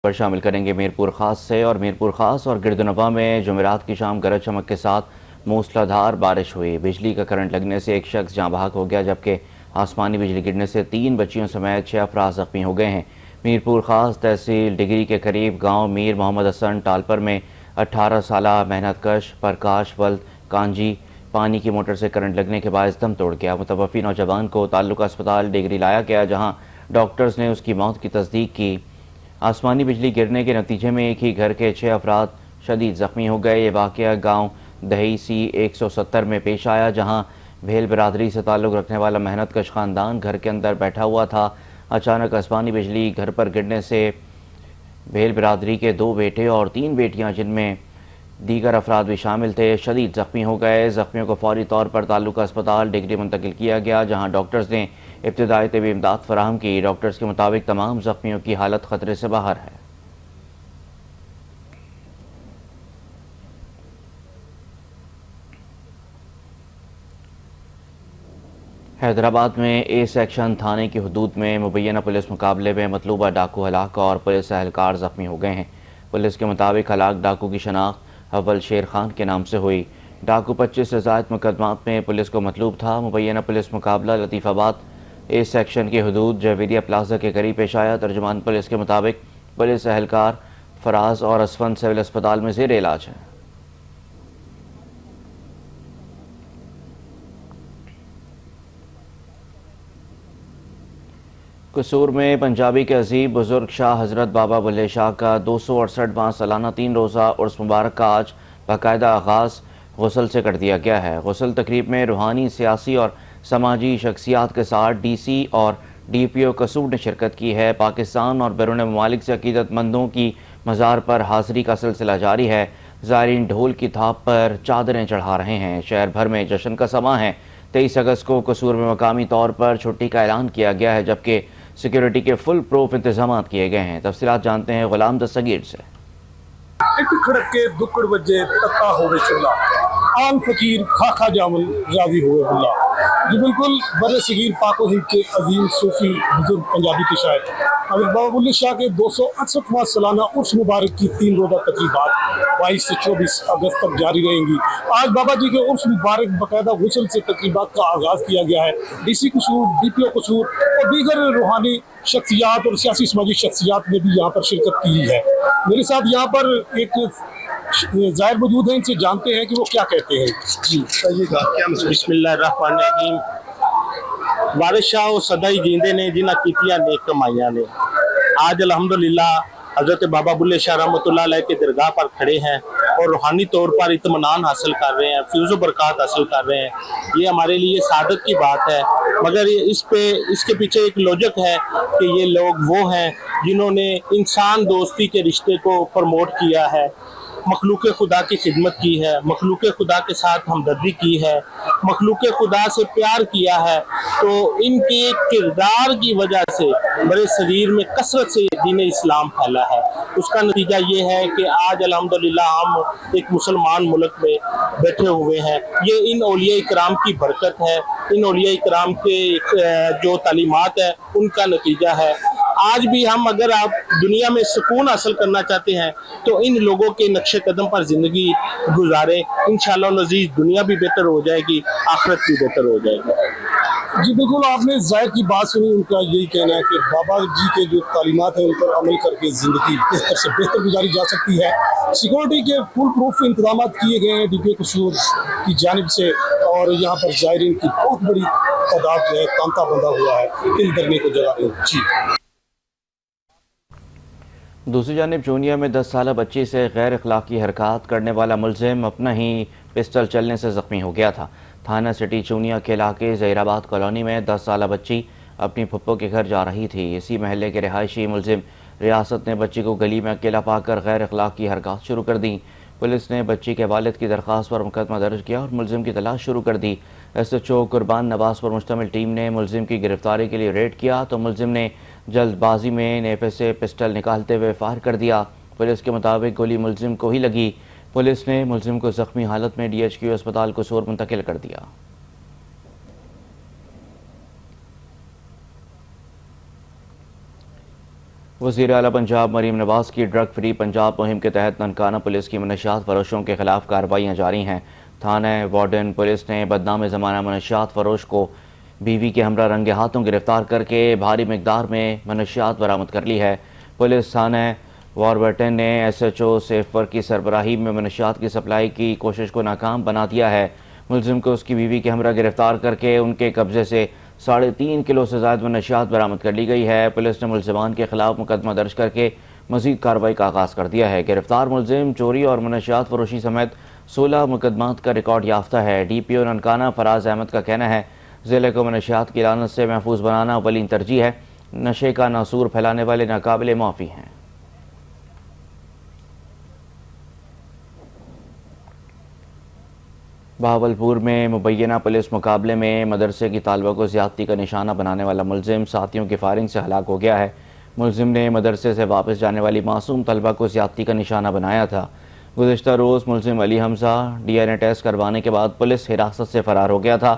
پر شامل کریں گے میرپور خاص سے، اور میرپور خاص اور گردنواں میں جمعرات کی شام گرج چمک کے ساتھ موسلادھار بارش ہوئی۔ بجلی کا کرنٹ لگنے سے ایک شخص جاں بحق ہو گیا، جبکہ آسمانی بجلی گرنے سے 3 بچیوں سمیت 6 افراد زخمی ہو گئے ہیں۔ میرپور خاص تحصیل ڈگری کے قریب گاؤں میر محمد حسن ٹالپر میں 18 سالہ محنت کش پرکاش ولد کانجی پانی کی موٹر سے کرنٹ لگنے کے باعث دم توڑ گیا۔ متوفی نوجوان کو تعلقہ اسپتال ڈگری لایا گیا، جہاں ڈاکٹرز نے اس کی موت کی تصدیق کی۔ آسمانی بجلی گرنے کے نتیجے میں ایک ہی گھر کے 6 افراد شدید زخمی ہو گئے۔ یہ واقعہ گاؤں دہی سی 170 میں پیش آیا، جہاں بھیل برادری سے تعلق رکھنے والا محنت کش خاندان گھر کے اندر بیٹھا ہوا تھا۔ اچانک آسمانی بجلی گھر پر گرنے سے بھیل برادری کے 2 بیٹے اور 3 بیٹیاں، جن میں دیگر افراد بھی شامل تھے، شدید زخمی ہو گئے۔ زخمیوں کو فوری طور پر تعلقہ اسپتال ڈگری منتقل کیا گیا، جہاں ڈاکٹرز نے ابتدائی طبی امداد فراہم کی۔ ڈاکٹرز کے مطابق تمام زخمیوں کی حالت خطرے سے باہر ہے۔ حیدرآباد میں اے سیکشن تھانے کی حدود میں مبینہ پولیس مقابلے میں مطلوبہ ڈاکو ہلاک اور پولیس اہلکار زخمی ہو گئے ہیں۔ پولیس کے مطابق ہلاک ڈاکو کی شناخت اول شیر خان کے نام سے ہوئی۔ ڈاکو 25 سے زائد مقدمات میں پولیس کو مطلوب تھا۔ مبینہ پولیس مقابلہ لطیف آباد اے سیکشن کی حدود جویریہ پلازا کے قریب پیش آیا۔ ترجمان پولیس کے مطابق پولیس اہلکار فراز اور اسفند سول اسپتال میں زیر علاج ہیں۔ قصور میں پنجابی کے عظیم بزرگ شاہ حضرت بابا بلے شاہ کا 268واں سالانہ 3 روزہ عرس مبارک کا آج باقاعدہ آغاز غسل سے کر دیا گیا ہے۔ غسل تقریب میں روحانی، سیاسی اور سماجی شخصیات کے ساتھ ڈی سی اور ڈی پی او قصور نے شرکت کی ہے۔ پاکستان اور بیرون ممالک سے عقیدت مندوں کی مزار پر حاضری کا سلسلہ جاری ہے۔ زائرین ڈھول کی تھاپ پر چادریں چڑھا رہے ہیں۔ شہر بھر میں جشن کا سماں ہے۔ 23 اگست کو قصور میں مقامی طور پر چھٹی کا اعلان کیا گیا ہے، جبکہ سیکیورٹی کے فل پروف انتظامات کیے گئے ہیں۔ تفصیلات جانتے ہیں غلام دستگیر سے۔ ایک کھڑک کے دکڑ بجے تتا ہوئے چلا آن فقیر خاکہ جامل راضی ہوئے بلا۔ جو بالکل بر صغیر پاک و ہند کے عظیم صوفی بزرگ پنجابی کے شاعر حضرت بابا بلے شاہ کے 268واں سالانہ عرس مبارک کی 3 روزہ تقریبات 22 سے 24 اگست تک جاری رہیں گی۔ آج بابا جی کے عرس مبارک باقاعدہ غسل سے تقریبات کا آغاز کیا گیا ہے۔ ڈی سی قصور، ڈی پی او قصور اور دیگر روحانی شخصیات اور سیاسی سماجی شخصیات نے بھی یہاں پر شرکت کی ہے۔ میرے ساتھ یہاں پر ایک ظاہر موجود ہیں، ان سے جانتے ہیں کہ وہ کیا کہتے ہیں۔ جی بسم اللہ الرحمن الرحیم۔ وارث شاہ و سدائی جیندے نے جنہ کیتیاں نیک کمائیاں نے۔ آج الحمدللہ حضرت بابا بلے شاہ رحمۃ اللہ علیہ کے درگاہ پر کھڑے ہیں اور روحانی طور پر اطمینان حاصل کر رہے ہیں، فیض و برکات حاصل کر رہے ہیں۔ یہ ہمارے لیے سعادت کی بات ہے، مگر اس کے پیچھے ایک لوجک ہے کہ یہ لوگ وہ ہیں جنہوں نے انسان دوستی کے رشتے کو پروموٹ کیا ہے، مخلوق خدا کی خدمت کی ہے، مخلوق خدا کے ساتھ ہمدردی کی ہے، مخلوق خدا سے پیار کیا ہے۔ تو ان کے کردار کی وجہ سے بڑے صغیر میں کثرت سے دین اسلام پھیلا ہے۔ اس کا نتیجہ یہ ہے کہ آج الحمدللہ ہم ایک مسلمان ملک میں بیٹھے ہوئے ہیں۔ یہ ان اولیاء کرام کی برکت ہے، ان اولیاء کرام کے جو تعلیمات ہے ان کا نتیجہ ہے۔ آج بھی ہم اگر آپ دنیا میں سکون حاصل کرنا چاہتے ہیں تو ان لوگوں کے نقش قدم پر زندگی گزاریں۔ انشاءاللہ العزیز دنیا بھی بہتر ہو جائے گی، آخرت بھی بہتر ہو جائے گی۔ جی بالکل، آپ نے ظاہر کی بات سنی، ان کا یہی کہنا ہے کہ بابا جی کے جو تعلیمات ہیں ان پر عمل کر کے زندگی بہتر سے بہتر گزاری جا سکتی ہے۔ سیکورٹی کے فل پروف انتظامات کیے گئے ہیں ڈی پی او قصور کی جانب سے، اور یہاں پر زائرین کی بہت بڑی تعداد جو ہے تانتا بندہ ہوا ہے ان درنے کو جگہ دیں۔ جی دوسری جانب چونیا میں 10 سالہ بچی سے غیر اخلاقی حرکات کرنے والا ملزم اپنا ہی پسٹل چلنے سے زخمی ہو گیا تھا۔ تھانہ سٹی چونیا کے علاقے ظہیر آباد کالونی میں 10 سالہ بچی اپنی پھپھو کے گھر جا رہی تھی۔ اسی محلے کے رہائشی ملزم ریاست نے بچی کو گلی میں اکیلا پا کر غیر اخلاقی حرکات شروع کر دیں۔ پولیس نے بچی کے والد کی درخواست پر مقدمہ درج کیا اور ملزم کی تلاش شروع کر دی۔ ایس ایچ او قربان نواز پر مشتمل ٹیم نے ملزم کی گرفتاری کے لیے ریڈ کیا تو ملزم نے جلد بازی میں نیپے سے پسٹل نکالتے ہوئے فائر کر دیا۔ پولیس کے مطابق گولی ملزم کو ہی لگی۔ پولیس نے ملزم کو زخمی حالت میں ڈی ایچ کیو اسپتال قصور منتقل کر دیا۔ वज़ीर आला पंजाब मरीम नवाज़ की ड्रग फ्री पंजाब मुहिम के तहत ननकाना पुलिस की मनशियात फरोशों के खिलाफ कार्रवाइयाँ जारी हैं। थाना वार्डन पुलिस ने बदनाम ज़माना मनशियात फरोश को बीवी के हमरा रंगे हाथों गिरफ्तार करके भारी मकदार में मनशियात बरामद कर ली है। पुलिस थाना वारबर्टन ने SHO सेफवर की सरबराही में मनशियात की सप्लाई की कोशिश को नाकाम बना दिया है। मुलजिम को उसकी बीवी के हमरा गिरफ्तार करके उनके कब्जे से 3.5 किलो से ज़ायद मनशियात बरामद कर ली गई है। पुलिस ने मुलजिमान के खिलाफ मुकदमा दर्ज करके मज़ीद कार्रवाई का आगाज़ कर दिया है। गिरफ्तार मुलजिम चोरी और मनशियात फरोशी समेत 16 मुकदमात का रिकॉर्ड याफ्ता है। DPO ननकाना फराज अहमद का कहना है ज़िले को मनशियात की लानत से महफूज बनाना अव्वलीन तरजीह है। नशे का नासूर फैलाने वाले नाकाबिले माफ़ी हैं। बहावलपुर में मुबैना पुलिस मुकाबले में मदरसे की तालबा को ज़्यादती का निशाना बनाने वाला मुलजिम साथियों की फायरिंग से हलाक हो गया है। मुलजिम ने मदरसे से वापस जाने वाली मासूम तलबा को ज़्यादती का निशाना बनाया था। गुज़िश्ता रोज़ मुलजिम अली हमजा DNA टेस्ट करवाने के बाद पुलिस हिरासत से फ़रार हो गया था।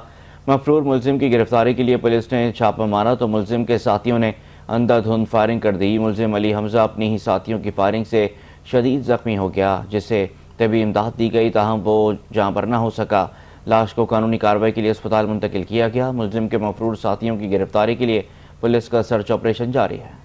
मफरूर मुलजिम की गिरफ्तारी के लिए पुलिस ने छापा मारा तो मुलजिम के साथियों ने अंधाधुंध फायरिंग कर दी। मुलजिम अली हमजा अपनी ही साथियों की फायरिंग से शदीद ज़ख्मी हो गया, जिसे तभी इमदाद दी गई, ताहम वो जहाँ पर ना हो सका। लाश को कानूनी कार्रवाई के लिए अस्पताल मुंतकिल किया गया। मुलजिम के मफरूर साथियों की गिरफ्तारी के लिए पुलिस का सर्च ऑपरेशन जारी है।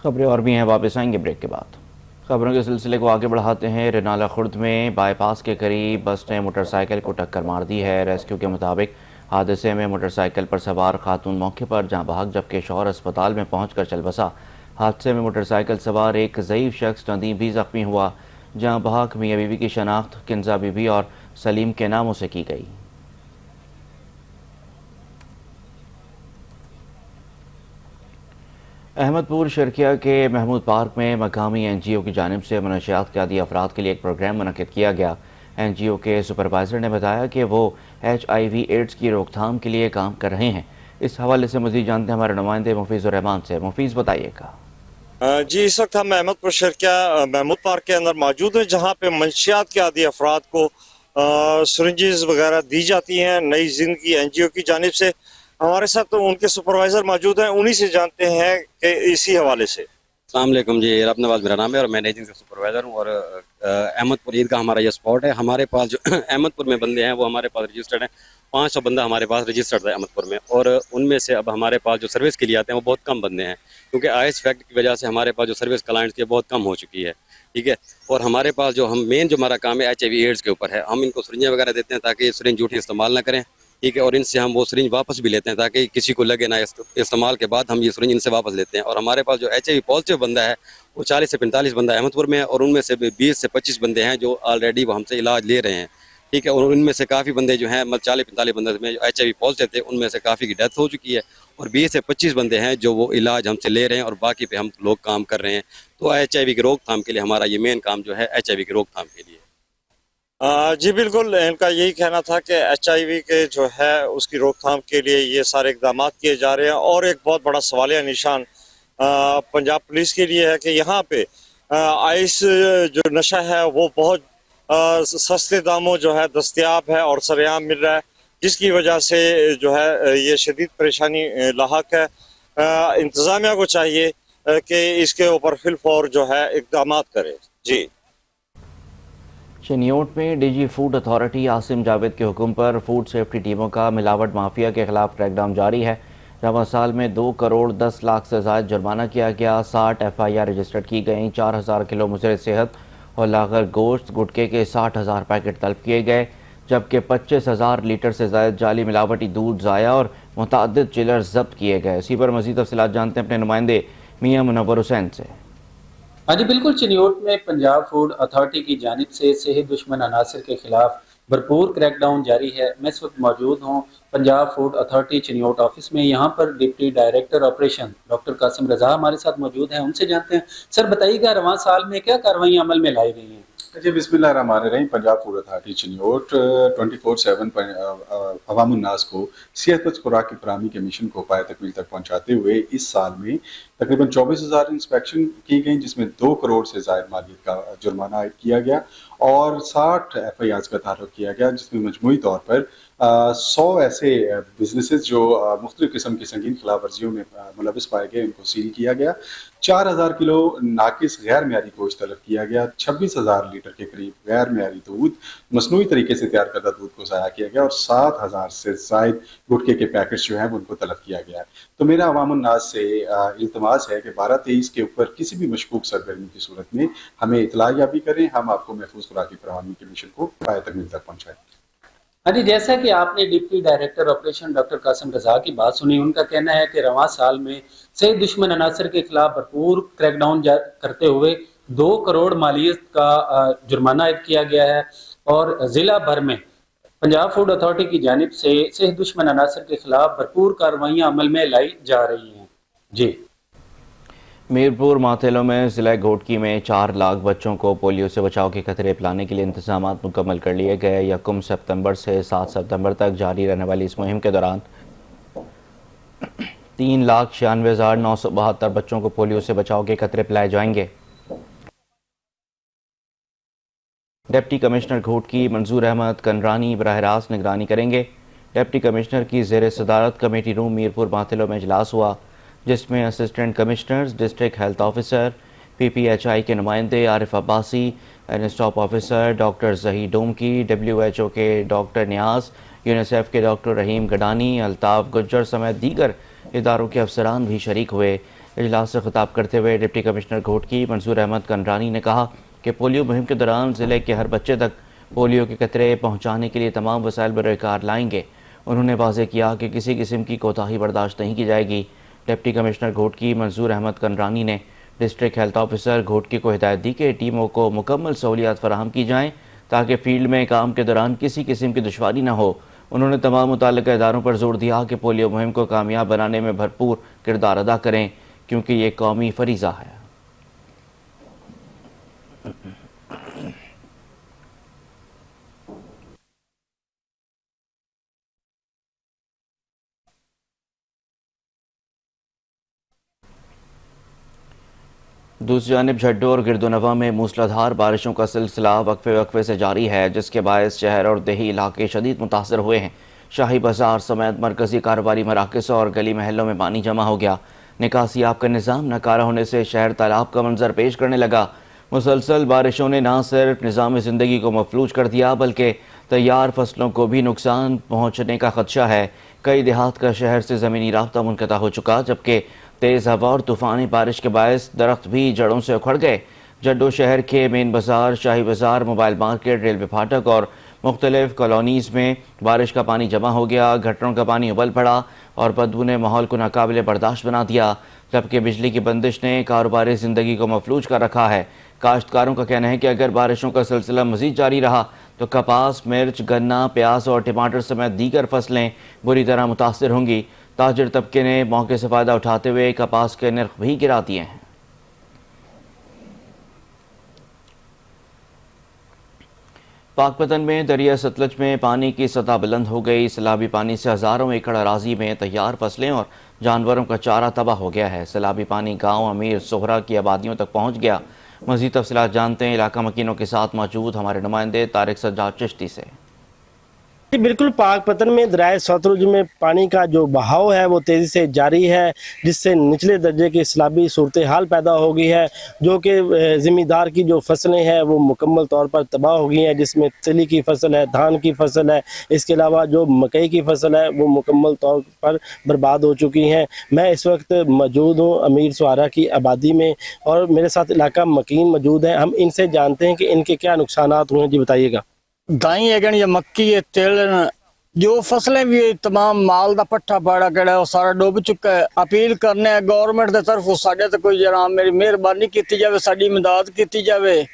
खबरें और भी हैं, वापस आएंगे ब्रेक के बाद। खबरों के सिलसिले को आगे बढ़ाते हैं। रनाला खुर्द में बाईपास के करीब बस ने मोटरसाइकिल को टक्कर मार दी है। रेस्क्यू के मुताबिक हादसे में मोटरसाइकिल पर सवार खातून मौके पर जहाँ बहक, जबकि शौहर अस्पताल में पहुंचकर चल बसा। हादसे में मोटरसाइकिल सवार एक ज़ईफ़ शख्स नदीम भी ज़ख्मी हुआ। जहाँ बहक मियाँ बीवी की शनाख्त किंजा बीबी और सलीम के नामों से की गई। अहमदपुर शर्किया के महमूद पार्क में मकामी NGO की जानिब से मनशियात के आदी अफराद के लिए एक प्रोग्राम मुनक्किद किया गया। NGO के सुपरवाइज़र ने बताया कि वो HIV एड्स की रोकथाम के लिए काम कर रहे हैं। इस हवाले से मज़ीद जानते हैं हमारे नुमाइंदे मुफीज़ुर रहमान से। मुफीज़ बताइएगा। जी, इस वक्त हम अहमदपुर शर्किया महमूद पार्क के अंदर मौजूद हैं, जहाँ पे मंशियात के आदी अफराद को सिरिंजेस वगैरह दी जाती हैं नई ज़िंदगी NGO की जानिब से। हमारे साथ तो उनके सुपरवाइज़र मौजूद हैं, उन्हीं से जानते हैं कि इसी हवाले से। अस्सलाम वालेकुम जी, रब नवाज मेरा नाम है और मैं मैनेजिंग सुपरवाइज़र हूँ। और अहमदपुर ईद का हमारा ये स्पॉट है। हमारे पास जो अहमदपुर में बंदे हैं वो हमारे पास रजिस्टर्ड हैं। 500 बंदा हमारे पास रजिस्टर्ड है अहमदपुर में, और उनमें से अब हमारे पास जो सर्विस के लिए आते हैं वो बहुत कम बंदे हैं, क्योंकि आइस फैक्ट की वजह से हमारे पास जो सर्विस क्लाइंट्स की बहुत कम हो चुकी है। ठीक है, और हमारे पास जो हमारा काम है HIV एड्स के ऊपर है। हम इनको सिरिंजें वगैरह देते हैं ताकि सिरिंज झूठी इस्तेमाल ना करें। ठीक है, और इनसे हम वो सिरिंज वापस भी लेते हैं ताकि किसी को लगे ना। इस्तेमाल के बाद हम ये सिरिंज इनसे वापस लेते हैं। और हमारे पास जो HIV पॉजिटिव बंदा है वो 40 से 45 बंदा अहमदपुर में है, और उनमें से 20 से 25 बंदे हैं जो ऑलरेडी वो हमसे इलाज ले रहे हैं। ठीक है, और उनमें से काफ़ी बंदे जो हैं 40-45 बंदे में जो HIV पॉजिटिव थे उनमें से काफ़ी की डेथ हो चुकी है, और 20 से 25 बंदे हैं जो वो इलाज हमसे ले रहे हैं, और बाकी पे हम लोग काम कर रहे हैं। तो HIV की रोकथाम के लिए हमारा ये मेन काम जो है HIV की रोकथाम के लिए। जी बिल्कुल, इनका यही कहना था कि HIV के जो है उसकी रोकथाम के लिए ये सारे इकदाम किए जा रहे हैं। और एक बहुत बड़ा सवालिया निशान पंजाब पुलिस के लिए है कि यहाँ पे आइस जो नशा है वो बहुत सस्ते दामों जो है दस्तयाब है और सरेआम मिल रहा है, जिसकी वजह से जो है ये शदीद परेशानी लाहक है। इंतज़ामिया को चाहिए कि इसके ऊपर फिलफौर जो है इकदाम करे। जी, शनियोट में DG food authority Asim Javed के हुक्म पर फूड सेफ्टी टीमों का मिलावट माफिया के खिलाफ क्रैकडाउन जारी है। रवा साल में 2 करोड़ 10 लाख से ज़ायद जुर्माना किया गया, 60 FIR रजिस्टर्ड की गई, 4000 किलो मुज़र सेहत और लागर गोश्त गुटके के 60,000 पैकेट तलब किए गए, जबकि 25,000 लीटर से ज़ायद जाली मिलावटी दूध ज़ाया और मुतअद्दिद चिलर्स जब्त किए गए। इसी पर मज़ीद तफ़सीलात जानते हैं अपने नुमाइंदे मियाँ मुनव्वर हुसैन से। हाँ जी बिल्कुल, चिन्योट में पंजाब फूड अथॉरिटी की जानिब से सेहत दुश्मन अनासर के खिलाफ भरपूर क्रैकडाउन जारी है। मैं इस वक्त मौजूद हूँ Punjab food authority Chiniot office में। यहाँ पर deputy director operation doctor Qasim Raza हमारे साथ मौजूद हैं, उनसे जानते हैं। सर बताइएगा, रवां साल में क्या कार्रवाई अमल में लाई गई हैं? जी बिस्मिल्लाहिर्रहमानिर्रहीम। पंजाब फूड अथॉरिटी चिन्योट 24/7 अवाम उन्नास को सेहतमंद खुराक की फराहमी के मिशन को पाए तकमील तक पहुँचाते हुए इस साल में तकरीबन 24,000 इंस्पेक्शन की गई, जिसमें 2 करोड़ से ज़ायद मालियत का जुर्माना आयद किया गया और 60 FIRs का तारुफ किया गया, जिसमें मजमूई तौर पर 100 ऐसे बिजनेसेस जो मुख्तलिफ किस्म की संगीन खिलाफ वर्जियों में मुलविस पाए गए, उनको सील किया गया। 4,000 किलो नाकिस गैर मियारी गोश्त तलब किया गया। 26,000 लीटर के करीब गैर मियारी दूध, मसनूई तरीके से तैयार करदा दूध को ज़ाया किया गया और 7,000 से ज़ायद गुटखे के पैकेट्स जो हैं उनको तलब किया गया है। तो मेरा अवाम उन्नास से इल्तमास है कि 12-23 के ऊपर किसी भी मशकूक सरगर्मी की सूरत में हमें इतलायाबी करें, हम आपको महफूज खुराकी फराहमी के मिशन को पाए तकमील तक पहुँचाएँ। हाँ जी, जैसा कि आपने deputy director operation doctor Qasim Raza की बात सुनी, उनका कहना है कि रवां साल में सेहत दुश्मन अनासर के खिलाफ भरपूर क्रैकडाउन करते हुए 2 करोड़ मालियत का जुर्माना आयद किया गया है और जिला भर में पंजाब फूड अथॉरिटी की जानिब से सेहत दुश्मन अनासर के खिलाफ भरपूर कार्रवाइयाँ अमल में लाई जा रही हैं। जी। मीरपुर माथेलो में ज़िला घोटकी में 4 लाख बच्चों को पोलियो से बचाव के खतरे पिलाने के लिए इंतजाम मुकम्मल कर लिए गए। 1 सितंबर से 7 सितंबर तक जारी रहने वाली इस मुहिम के दौरान 3,96,972 बच्चों को पोलियो से बचाव के खतरे पिलाए जाएंगे। डिप्टी कमिश्नर घोटकी मंजूर अहमद कंडरानी बराह रास्त निगरानी करेंगे। डिप्टी कमिश्नर की ज़ेर सदारत कमेटी रूम मीरपुर माथेलो में इजलास हुआ, जिसमें assistant commissioners, district health officer, PPHI के नुमाइंदे आरिफ अब्बासी, एनस्टॉप ऑफिसर डॉक्टर जही डोमकी, WHO के डॉक्टर न्याज, UNICEF के डॉक्टर रहीम गडानी, अल्ताफ़ गुज्जर समेत दीगर इदारों के अफसरान भी शरीक हुए। इजलास से खिताब करते हुए डिप्टी कमिश्नर घोटकी मंजूर अहमद कंडरानी ने कहा कि पोलियो मुहिम के दौरान ज़िले के हर बच्चे तक पोलियो के कतरे पहुँचाने के लिए तमाम वसाइल बरकार लाएंगे। उन्होंने वाज़ेह किया कि किसी किस्म की कोताही बर्दाश्त नहीं की जाएगी। डिप्टी कमिश्नर घोटकी मंजूर अहमद कंडरानी ने डिस्ट्रिक्ट हेल्थ ऑफिसर घोटकी को हिदायत दी कि टीमों को मुकम्मल सहूलियात फराहम की जाएँ ताकि फील्ड में काम के दौरान किसी किस्म की दुश्वारी न हो। उन्होंने तमाम मुताल्लिका इदारों पर जोर दिया कि पोलियो मुहिम को कामयाब बनाने में भरपूर किरदार अदा करें, क्योंकि ये कौमी फरीज़ा है। दूसरी जानिब झड्डू और गिरदोनवा में मूसलाधार बारिशों का सिलसिला वक्फे से जारी है, जिसके बायस शहर और देही इलाके शदीद मुतासर हुए हैं। शाही बाजार समेत मरकजी कारोबारी मराकज़ और गली महलों में पानी जमा हो गया। निकासी आब का निज़ाम नाकारा होने से शहर तालाब का मंजर पेश करने लगा। मुसलसल बारिशों ने न सिर्फ निज़ाम ज़िंदगी को मफलूज कर दिया, बल्कि तैयार फसलों को भी नुकसान पहुँचने का खदशा है। कई देहात का शहर से ज़मीनी राब्ता मुनक़ता हो चुका, जबकि तेज़ हवा और तूफ़ानी बारिश के बायस दरख्त भी जड़ों से उखड़ गए। जड्डो शहर के मेन बाज़ार, शाही बाज़ार, मोबाइल मार्केट, रेलवे फाटक और मुख्तलिफ कॉलोनीज़ में बारिश का पानी जमा हो गया। गटरों का पानी उबल पड़ा और बदबू ने माहौल को नाकाबिले बर्दाश्त बना दिया, जबकि बिजली की बंदिश ने कारोबारी ज़िंदगी को मफलूज कर रखा है। काश्तकारों का कहना है कि अगर बारिशों का सिलसिला मज़ीद जारी रहा तो कपास, मिर्च, गन्ना, प्याज और टमाटर समेत दीगर फसलें बुरी तरह मुतासर होंगी। ताजिर तबके ने मौके से फ़ायदा उठाते हुए कपास के नर्ख भी गिरा दिए हैं। पाकपतन में दरिया सतलज में पानी की सतह बुलंद हो गई। सैलाबी पानी से हज़ारों एकड़ अराजी में तैयार फसलें और जानवरों का चारा तबाह हो गया है। सैलाबी पानी गाँव अमीर सोहरा की आबादियों तक पहुँच गया। मज़ीद तफसीलात जानते हैं इलाका मकीनों के साथ मौजूद हमारे नुमाइंदे तारिक सज्जाद चिश्ती से। बिल्कुल, पाकपतन में दरिया सतलुज में पानी का जो बहाव है वो तेज़ी से जारी है, जिससे निचले दर्जे की सैलाबी सूरत हाल पैदा हो गई है, जो कि ज़मींदार की जो फसलें हैं वो मुकम्मल तौर पर तबाह हो गई हैं, जिसमें तिली की फसल है, धान की फसल है, इसके अलावा जो मकई की फसल है वो मुकम्मल तौर पर बर्बाद हो चुकी हैं। मैं इस वक्त मौजूद हूँ अमीर सोहरा की आबादी में और मेरे साथ इलाका मकीन मौजूद हैं। हम इनसे जानते हैं कि इनके क्या नुकसानात हुए हैं। जी बताइएगा। दाई है या मक्की है, तेल, जो फसलें भी तमाम माल का पट्ठा पाड़ा कड़ा वो सारा डूब चुका है। अपील करने गवर्नमेंट की तरफ साढ़े तो कोई जरा मेरी मेहरबानी की जाए, साड़ी मदद की जाए।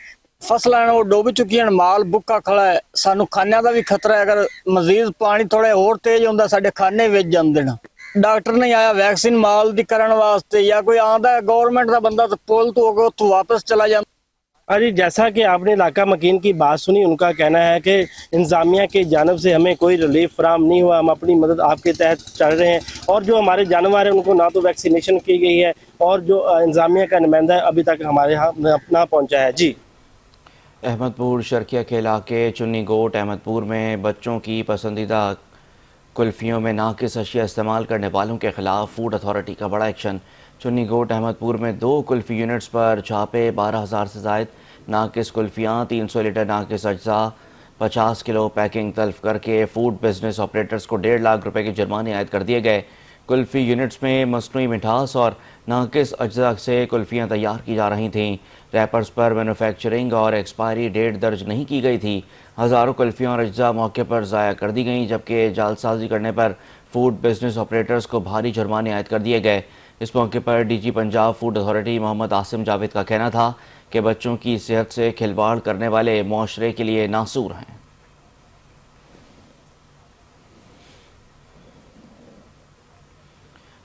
फसलें वो डूब चुकी हैं, माल बुक्का खड़ा है, सानू खाने का भी खतरा है। अगर मजीद पानी थोड़े होर तेज होंदा साडे खाने विच जांदे न। डॉक्टर नहीं आया वैक्सीन माल दी करन वास्ते, या कोई आंदा है गवर्नमेंट का बंदा तो पुल तो होगा उत्थों वापस चला जाता। अरे जैसा कि आपने इलाका मकीन की बात सुनी, उनका कहना है कि इंतज़ामिया की जानब से हमें कोई रिलीफ फराहम नहीं हुआ, हम अपनी मदद आपके तहत चल रहे हैं, और जो हमारे जानवर हैं उनको ना तो वैक्सीनेशन की गई है और जो इंतज़ामिया का नुमाइंदा है अभी तक हमारे यहाँ ना पहुँचा है। जी। अहमदपुर शर्किया के इलाके चुन्नी गोट अहमदपुर में बच्चों की पसंदीदा कुल्फ़ियों में नाकिस अशिया इस्तेमाल करने वालों के खिलाफ फूड अथॉरिटी का बड़ा एक्शन। चुन्नी गोट अहमदपुर में 2 कुल्फ़ी यूनिट्स पर छापे, 12,000 से ज़ायद नाकिस कुल्फ़ियाँ, 300 लीटर नाकिस अज्जा, 50 किलो पैकिंग तल्फ करके फूड बिजनेस ऑपरेटर्स को 1.5 लाख रुपए के जुर्माने आयद कर दिए गए। कुल्फ़ी यूनिट्स में मसनूई मिठास और नाकिस अज्जा से कुल्फ़ियाँ तैयार की जा रही थीं। रैपर्स पर मैन्युफैक्चरिंग और एक्सपायरी डेट दर्ज नहीं की गई थी। हज़ारों कुल्फ़ियाँ और अज्जा मौके पर ज़ाया कर दी गईं, जबकि जालसाजी करने पर फूड बिजनेस ऑपरेटर्स को भारी जुर्माने आयद कर दिए गए। इस मौके पर DG Punjab food authority Mohammad Asim Javed का कहना था कि बच्चों की सेहत से खिलवाड़ करने वाले मुआशरे के लिए नासूर हैं।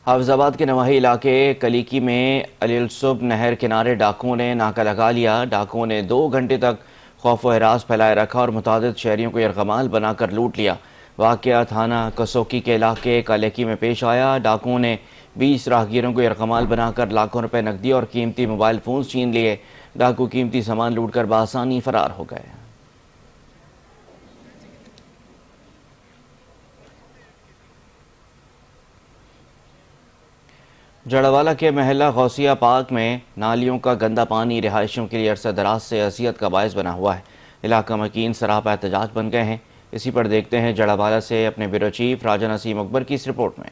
हाफिजाबाद के नवाही इलाके कलीकी में अलीलसुब नहर किनारे डाकुओं ने नाका लगा लिया। डाकुओं ने 2 घंटे तक खौफ व हिरास फैलाए रखा और मुतादिद शहरियों को यरगमाल बनाकर लूट लिया। वाक़या थाना कसोकी के इलाके कलेकी में पेश आया। डाकुओं ने 20 राहगीरों को यरगमाल बनाकर लाखों रुपए नकदी और कीमती मोबाइल फ़ोन छीन लिए। डाकू कीमती सामान लूट कर बासानी फरार हो गए। जड़ावाला के महल्ला गौसिया पार्क में नालियों का गंदा पानी रिहायशियों के लिए अरसा दराज से अजियत का बायस बना हुआ है। इलाका मकीन सरापा एहतजाज बन गए हैं। इसी पर देखते हैं जड़ावाला से अपने ब्यूरो चीफ राजा नसीम अकबर की इस रिपोर्ट में।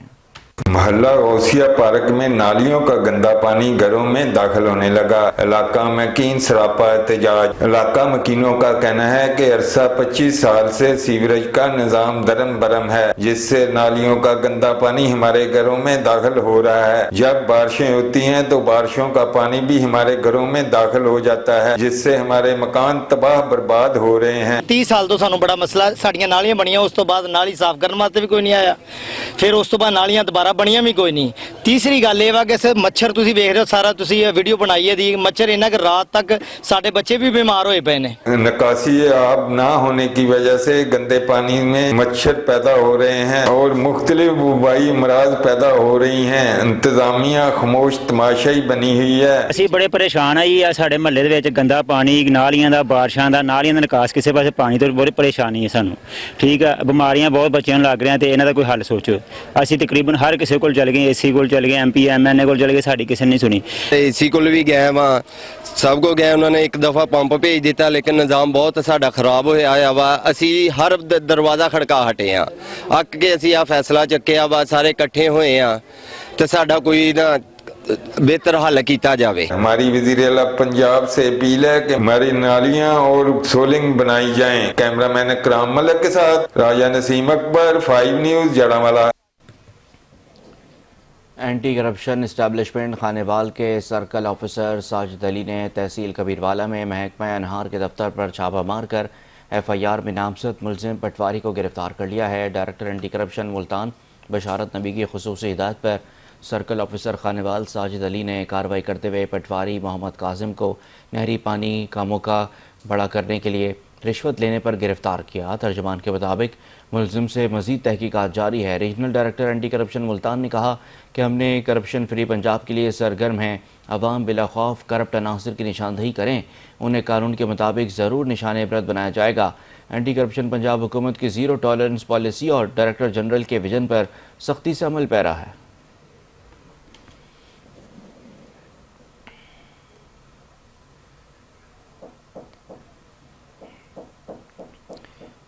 महल्ला गौसिया पार्क में नालियों का गंदा पानी घरों में दाखिल होने लगा। इलाका मकीन सरापा एहतजाज। इलाका मकीनों का कहना है कि अरसा 25 साल से सीवरेज का निज़ाम दरम बरम है, जिससे नालियों का गंदा पानी हमारे घरों में दाखिल हो रहा है। जब बारिशें होती हैं तो बारिशों का पानी भी हमारे घरों में दाखिल हो जाता है, जिससे हमारे मकान तबाह बर्बाद हो रहे हैं। 30 साल तो सानू बड़ा मसला, साड़ियां नालियां बनियां, उस तो बाद नाली साफ करने वास्ते भी कोई नहीं आया, फिर उस तो बाद नालियां दोबारा ਬਣੀਆਂ ਵੀ ਕੋਈ ਨਹੀਂ। तीसरी गल ਇਹ ਵਾ कि सिर्फ मच्छर ਤੁਸੀਂ ਵੇਖ ਰਹੇ ਹੋ, ਸਾਰਾ ਤੁਸੀਂ ਇਹ ਵੀਡੀਓ ਬਣਾਈ ਹੈ ਦੀ मच्छर इन्ना कि रात तक साडे बच्चे भी बीमार होए पे ने। निकासी आब ना होने की वजह से गंदे पानी में मच्छर पैदा हो रहे हैं और मुख्तलिफ वबाई अमराज पैदा हो रही हैं। इंतजामिया खामोश तमाशाई बनी हुई है। ਅਸੀਂ ਬੜੇ ਪਰੇਸ਼ਾਨ ਆ ਜੀ। ਸਾਡੇ ਮਹੱਲੇ ਦੇ ਵਿੱਚ ਗੰਦਾ ਪਾਣੀ, ਨਾਲੀਆਂ ਦਾ, ਬਾਰਿਸ਼ਾਂ ਦਾ, ਨਾਲੀਆਂ ਦਾ ਨਿਕਾਸ ਕਿਸੇ ਪਾਸੇ ਪਾਣੀ ਤੋਂ ਬੜੀ ਪਰੇਸ਼ਾਨੀ ਹੈ ਸਾਨੂੰ। ਠੀਕ ਆ, ਬਿਮਾਰੀਆਂ ਬਹੁਤ ਬੱਚਿਆਂ ਨੂੰ ਲੱਗ ਰਹੀਆਂ ਤੇ ਇਹਨਾਂ ਦਾ ਕੋਈ ਹੱਲ ਸੋਚੋ। ਅਸੀਂ ਤਕਰੀਬਨ ਹਰ ਕਿਸੇ ਕੋਲ ਚੱਲ ਗਏ, ਏਸੀ ਕੋਲ ਚੱਲ ਗਏ, ਐਮਪੀ ਐਮਐਨਏ ਕੋਲ ਚੱਲ ਗਏ, ਸਾਡੀ ਕਿਸੇ ਨੇ ਨਹੀਂ ਸੁਣੀ। ਏਸੀ ਕੋਲ ਵੀ ਗਏ ਵਾ, ਸਭ ਕੋ ਗਏ, ਉਹਨਾਂ ਨੇ ਇੱਕ ਦਫਾ ਪੰਪ ਭੇਜ ਦਿੱਤਾ, ਲੇਕਿਨ ਨਿਜ਼ਾਮ ਬਹੁਤ ਸਾਡਾ ਖਰਾਬ ਹੋਇਆ ਵਾ। ਅਸੀਂ ਹਰ ਦਰਵਾਜ਼ਾ ਖੜਕਾ ਹਟੇ ਆ, ਅੱਕ ਕੇ ਅਸੀਂ ਆ ਫੈਸਲਾ ਚੱਕਿਆ ਵਾ, ਸਾਰੇ ਇਕੱਠੇ ਹੋਏ ਆ ਤੇ ਸਾਡਾ ਕੋਈ ਨਾ बेहतर हल किया जाए। हमारी वज़ीर आला पंजाब से अपील है कि हमारी नालियां और सोलिंग बनाई जाएं। कैमरामैन इकराम मलिक के साथ Raja Naseem Akbar, 5 news, Jaranwala. Anti corruption establishment Khanewal के सर्कल ऑफिसर साजिद अली ने तहसील कबीरवाला में महकमा अनहार के दफ्तर पर छापा मारकर FIR में नामजद मुलजिम पटवारी को गिरफ्तार कर लिया है। डायरेक्टर एंटी करप्शन मुल्तान बशारत नबी की खुसूसी हिदायत पर सर्कल ऑफिसर खानेवाल साजिद अली ने कार्रवाई करते हुए पटवारी मोहम्मद काजिम को नहरी पानी कामों का बड़ा करने के लिए रिश्वत लेने पर गिरफ्तार किया। तर्जमान के मुताबिक मुलजिम से मज़ीद तहकीकात जारी है। Regional director anti corruption Multan ने कहा कि हमने करप्शन फ्री पंजाब के लिए सरगर्म हैं। अवाम बिला खौफ करप्ट अनासर की निशानदही करें, उन्हें कानून के मुताबिक ज़रूर निशान इबरत बनाया जाएगा। एंटी करप्शन पंजाब हुकूमत की ज़ीरो टॉलरेंस पॉलिसी और डायरेक्टर जनरल के विजन पर सख्ती से अमल पैरा है।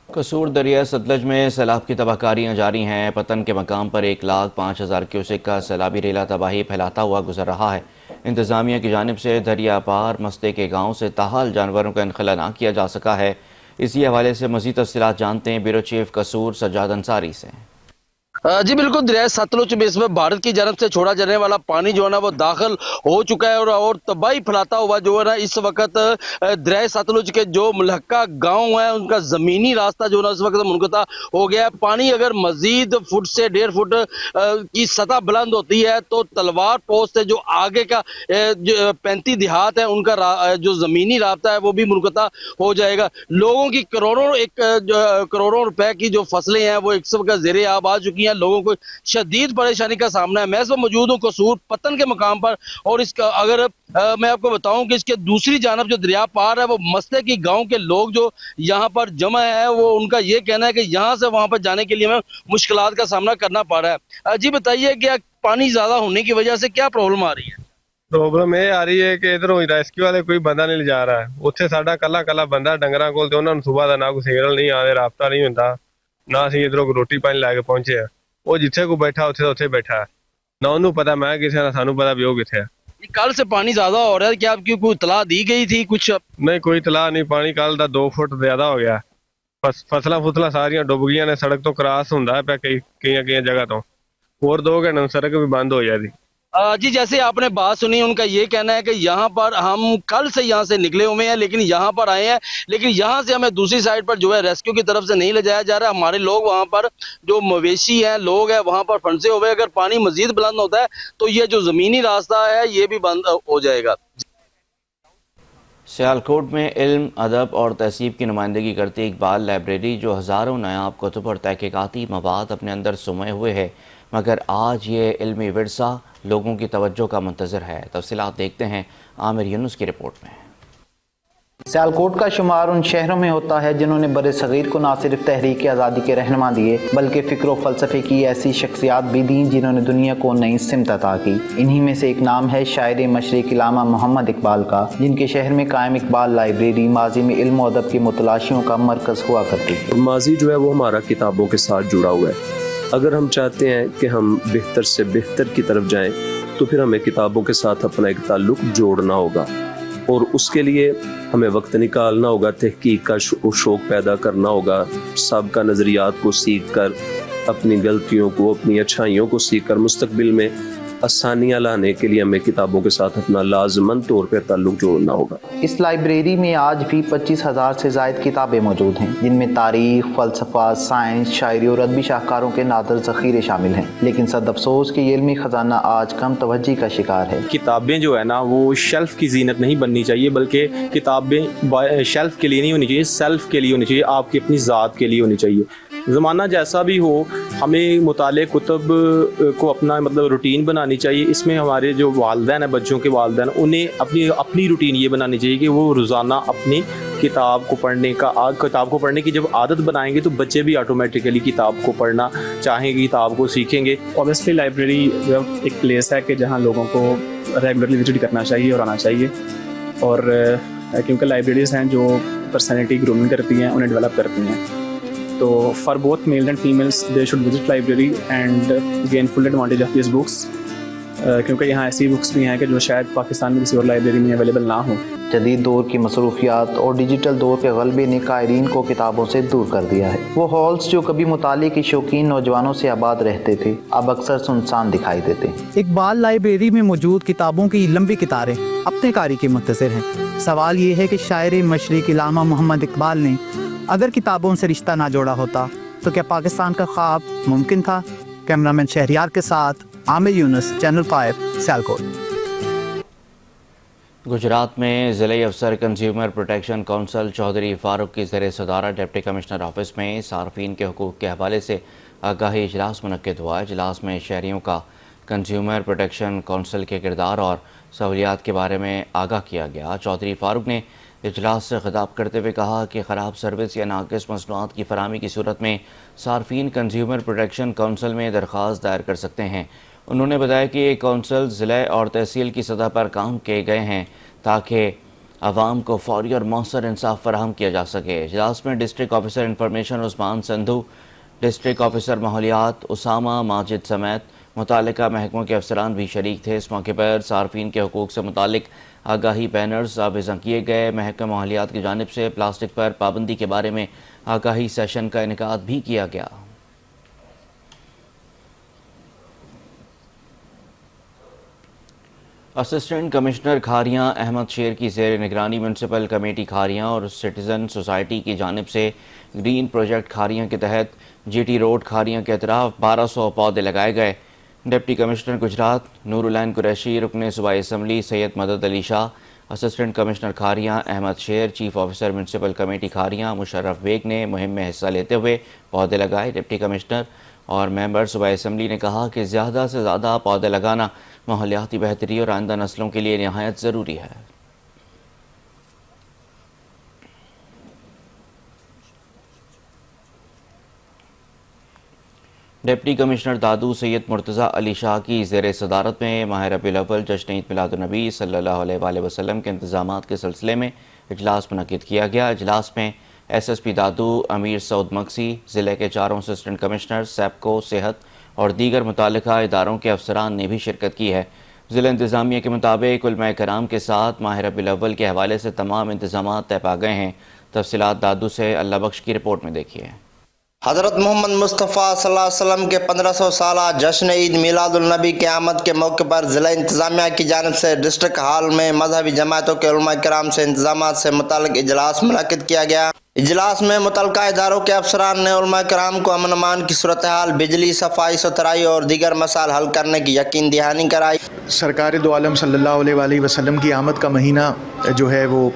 कसूर दरिया सतलज में सैलाब की तबाहकारियाँ जारी हैं। पतन के मकाम पर 1,05,000 क्यूसेक का सैलाबी रेला तबाही फैलाता हुआ गुजर रहा है। इंतज़ामिया की जानिब से दरिया पार मस्ते के गाँव से ताहाल जानवरों का इनखला ना किया जा सका है। इसी हवाले से मज़ीद तफ़सीलात जानते हैं ब्यूरो चीफ कसूर सज्जाद अंसारी से। जी बिल्कुल, दरिया सतलुज में इसमें भारत की जानब से छोड़ा जाने वाला पानी जो है ना वो दाखिल हो चुका है और तबाही फैलाता हुआ जो है ना इस वक्त दरिया सतलुज के जो मुलहक्का गांव है उनका ज़मीनी रास्ता जो है ना इस वक्त मुनक़ता हो गया है। पानी अगर मज़ीद फुट से 1.5 फुट की सतह बुलंद होती है तो तलवार पोस्ट से जो आगे का जो 35 देहात है उनका जो ज़मीनी रास्ता है वो भी मुनक़ता हो जाएगा। लोगों की करोड़ों रुपए की जो फसलें हैं वो इस वक्त ज़ेरे आब आ चुकी हैं। लोगों को शदीद परेशानी का सामना है। मैं इस वक्त मौजूद हूँ कसूर पतन के मकाम पर और इसका अगर मैं आपको बताऊं कि इसके दूसरी जानब जो दरिया पार है वो मसले की गांव के लोग जो यहाँ पर जमा है वो उनका ये कहना है कि यहाँ से वहाँ पर जाने के लिए हमें मुश्किलात का सामना करना पड़ रहा है। जी बताइए कि पानी ज्यादा होने की वजह से क्या प्रॉब्लम आ रही है? ਪ੍ਰੋਬਲਮ ਇਹ ਆ ਰਹੀ ਹੈ ਕਿ ਇਧਰੋਂ ਰੈਸਕਿਊ ਵਾਲੇ ਕੋਈ ਬੰਦਾ ਨਹੀਂ ਲਿਜਾ ਰਿਹਾ। ਉੱਥੇ ਸਾਡਾ ਕੱਲਾ ਬੰਦਾ ਡੰਗਰਾਂ ਕੋਲ ਤੇ ਉਹਨਾਂ ਨੂੰ ਸਵੇਰ ਦਾ ਨਾ ਕੋਈ ਸਿਗਨਲ ਨਹੀਂ ਆਦੇ ਰਾਬਤਾ ਨਹੀਂ ਹੁੰਦਾ ਨਾ ਅਸੀਂ ਇਧਰੋਂ ਕੋਈ ਰੋਟੀ ਪਾਣੀ ਲੈ ਕੇ ਪਹੁੰਚੇ ਆ। ਉਹ ਜਿੱਥੇ ਕੋ ਬੈਠਾ ਉੱਥੇ ਬੈਠਾ ਹੈ ਨਾ ਉਹਨੂੰ ਪਤਾ ਮੈਂ ਕਿਸੇ ਨਾ ਸਾਨੂੰ ਪਤਾ ਵੀ ਉਹ ਕਿੱਥੇ ਹੈ। कल से पानी ज्यादा हो रहा है, क्या आपकी कोई इतला दी गई थी कुछ? नहीं कोई इतला नहीं, पानी कल ਦਾ 2 ਫੁੱਟ ਜ਼ਿਆਦਾ ਹੋ ਗਿਆ। ਫਸਲਾਂ ਸਾਰੀਆਂ ਡੁੱਬ ਗਈਆਂ ਨੇ। ਸੜਕ ਤੋਂ ਕ੍ਰਾਸ ਹੁੰਦਾ ਪਿਆ ਕਈਆਂ ਜਗ੍ਹਾ ਤੋਂ। ਹੋਰ 2 ਘੰਟੇ ਸੜਕ ਵੀ ਬੰਦ ਹੋ ਜਾਂਦੀ। जी जैसे आपने बात सुनी उनका ये कहना है कि यहाँ पर हम कल से यहाँ से निकले हुए हैं लेकिन यहाँ पर आए हैं, लेकिन यहाँ से हमें दूसरी साइड पर जो है रेस्क्यू की तरफ से नहीं ले जाया जा रहा है। हमारे लोग वहाँ पर जो मवेशी हैं लोग हैं वहाँ पर फंसे हुए। अगर पानी मजीद बुलंद होता है तो ये जो ज़मीनी रास्ता है ये भी बंद हो जाएगा। सियालकोट में इल्म, अदब और तहसीब की नुमाइंदगी करती इकबाल लाइब्रेरी जो हज़ारों नायाब कुतुब और तहक़ीक़ाती मवाद अपने अंदर सुमे हुए है, मगर आज ये इल्मी विरसा लोगों की तवज्जो का मुंतज़र है। तफसीलात देखते हैं आमिर यूनुस की रिपोर्ट में। सियालकोट का शुमार उन शहरों में होता है जिन्होंने बड़े सगीर को न सिर्फ तहरीक आज़ादी के रहनुमा दिए बल्कि फ़िक्र व फ़लसफ़े की ऐसी शख्सियात भी दी जिन्होंने दुनिया को नई सिमत अता की। इन्हीं में से एक नाम है शायर मशरिक़ अल्लामा मोहम्मद इकबाल का, जिनके शहर में कायम इकबाल लाइब्रेरी माजी में इल्म व अदब की मुतलाशियों का मरकज़ हुआ करती थी। माजी जो है वो हमारा किताबों के साथ जुड़ा हुआ है। अगर हम चाहते हैं कि हम बेहतर से बेहतर की तरफ जाएं तो फिर हमें किताबों के साथ अपना एक ताल्लुक़ जोड़ना होगा और उसके लिए हमें वक्त निकालना होगा, तहकीक का शौक़ पैदा करना होगा, सबका नज़रियात को सीख कर, अपनी गलतियों को, अपनी अच्छाइयों को सीख कर मुस्तक़बिल में आसानियाँ लाने के लिए हमें किताबों के साथ अपना लाजमन तौर पर ताल्लुक़ जोड़ना होगा। इस लाइब्रेरी में आज भी 25,000 से ज़ायद किताबें मौजूद हैं, जिनमें तारीख़, फ़लसफ़ा, साइंस, शायरी और अदबी शाहकारों के नादर ज़ख़ीरे शामिल हैं। लेकिन सद अफसोस कि ये इल्मी ख़जाना आज कम तवज्जो का शिकार है। किताबें जो है ना वो शेल्फ़ की जीनत नहीं बननी चाहिए, बल्कि किताबें शेल्फ़ के लिए नहीं होनी चाहिए, सेल्फ़ के लिए होनी चाहिए, आपकी अपनी ज़ात के लिए होनी चाहिए। ज़माना जैसा भी हो हमें मुताले कुतुब को अपना मतलब रूटीन बनानी चाहिए। इसमें हमारे जो वालिदैन हैं, बच्चों के वालिदैन, उन्हें अपनी रूटीन ये बनानी चाहिए कि वो रोज़ाना अपनी किताब को पढ़ने की जब आदत बनाएंगे तो बच्चे भी ऑटोमेटिकली किताब को पढ़ना चाहेंगे, किताब को सीखेंगे। ऑब्वियसली लाइब्रेरी एक प्लेस है कि जहाँ लोगों को रेगुलरली विजिट करना चाहिए और आना चाहिए, और क्योंकि लाइब्रेरीज़ हैं जो पर्सनैलिटी ग्रूमिंग करती हैं, उन्हें डेवलप करती हैं। तो for both male and females they should visit library and gain full advantage of this books, क्योंकि यहाँ ऐसी बुक्स भी हैं कि जो शायद पाकिस्तान में किसी और लाइब्रेरी में अवेलेबल ना हो। जदीद दौर की मसरूफियात और डिजिटल दौर के गलबे ने कायरीन को किताबों से दूर कर दिया है। वो हॉल्स जो कभी मुताले के शौकीन नौजवानों से आबाद रहते थे अब अक्सर सुनसान दिखाई देते। इकबाल लाइब्रेरी में मौजूद किताबों की लंबी कतारें अपने कारी के मुंतज़िर हैं। सवाल ये है कि शायर मशरिक़ अल्लामा मोहम्मद इकबाल ने अगर किताबों से रिश्ता ना जोड़ा होता तो क्या पाकिस्तान का ख्वाब मुमकिन था? कैमरामैन शहरियार के साथ आमिर यूनुस, चैनल 5, सियालकोट। गुजरात में ज़िले अफसर consumer protection council Chaudhry Farooq की ज़ेर सदारत डिप्टी कमिश्नर ऑफिस में सार्फिन के हुकूक़ के हवाले से आगाही इजलास मुनक्किद हुआ। इजलास में शहरियों का कंज्यूमर प्रोटेक्शन काउंसिल के किरदार और सहूलियात के बारे में आगाह किया गया। चौधरी फारूक ने इजलास से खिताब करते हुए कहा कि ख़राब सर्विस या नाक़िस मसनूआत की फराहमी की सूरत में सार्फिन कंज्यूमर प्रोटेक्शन काउंसिल में दरख्वास्त दायर कर सकते हैं। उन्होंने बताया कि ये काउंसिल ज़िला और तहसील की सतह पर काम किए गए हैं ताकि आवाम को फौरी और मौसर इंसाफ फराहम किया जा सके। इजलास में district officer information Usman Sandhu, district officer माहौलियात उसामा माजिद समेत मुतालिका महकमों के अफसरान भी शरीक थे। इस मौके पर सार्फिन के हुकूक से मुतालिक आगाही बैनर्स आवेज़ा किए गए। महकमा माहौलियात की जानिब से प्लास्टिक पर पाबंदी के बारे में आगाही सेशन का इनेकाद भी किया गया। اسسٹنٹ کمشنر کھاریاں احمد شیر کی زیر نگرانی میونسپل کمیٹی کھاریاں اور سٹیزن سوسائٹی کی جانب سے گرین پروجیکٹ کھاریاں کے تحت جی ٹی روڈ کھاریاں کے اطراف 1200 پودے لگائے گئے۔ ڈپٹی کمشنر گجرات نور العین قریشی، رکن صوبائی assembly Syed Madad Ali Shah, assistant commissioner Kharian Ahmed Sher, chief officer municipal committee Kharian Musharraf Baig نے مہم میں حصہ لیتے ہوئے پودے لگائے۔ ڈپٹی کمشنر اور ممبر صوبائی اسمبلی نے کہا کہ زیادہ سے زیادہ پودے لگانا ماحولیاتی بہتری اور آئندہ نسلوں کے لیے نہایت ضروری ہے۔ ڈپٹی کمشنر دادو سید مرتضی علی شاہ کی زیر صدارت میں ماہ ربیع الاول جشن عید میلاد النبی صلی اللہ علیہ وآلہ وسلم کے انتظامات کے سلسلے میں اجلاس منعقد کیا گیا۔ اجلاس میں ایس ایس پی دادو، امیر سعود مکسی، ضلع کے 4 اسسٹنٹ کمشنر، سیپکو، صحت اور دیگر متعلقہ اداروں کے افسران نے بھی شرکت کی ہے۔ ضلع انتظامیہ کے مطابق علماء کرام کے ساتھ ماہ ربیع الاول کے حوالے سے تمام انتظامات طے پا گئے ہیں۔ تفصیلات دادو سے اللہ بخش کی رپورٹ میں دیکھیے۔ حضرت محمد مصطفیٰ صلی اللہ علیہ وسلم کے 1500 سالہ جشن عید میلاد النبی کی آمد کے موقع پر ضلع انتظامیہ کی جانب سے ڈسٹرکٹ ہال میں مذہبی جماعتوں کے علماء کرام سے انتظامات سے متعلق اجلاس منعقد کیا گیا۔ اجلاس میں متعلقہ اداروں کے افسران نے علماء کرام کو امن امان کی صورتحال، بجلی، صفائی ستھرائی اور دیگر مسائل حل کرنے کی یقین دہانی کرائی۔ سرکار دو عالم صلی اللہ علیہ وآلہ وسلم کی آمد کا مہینہ جو ہے وہ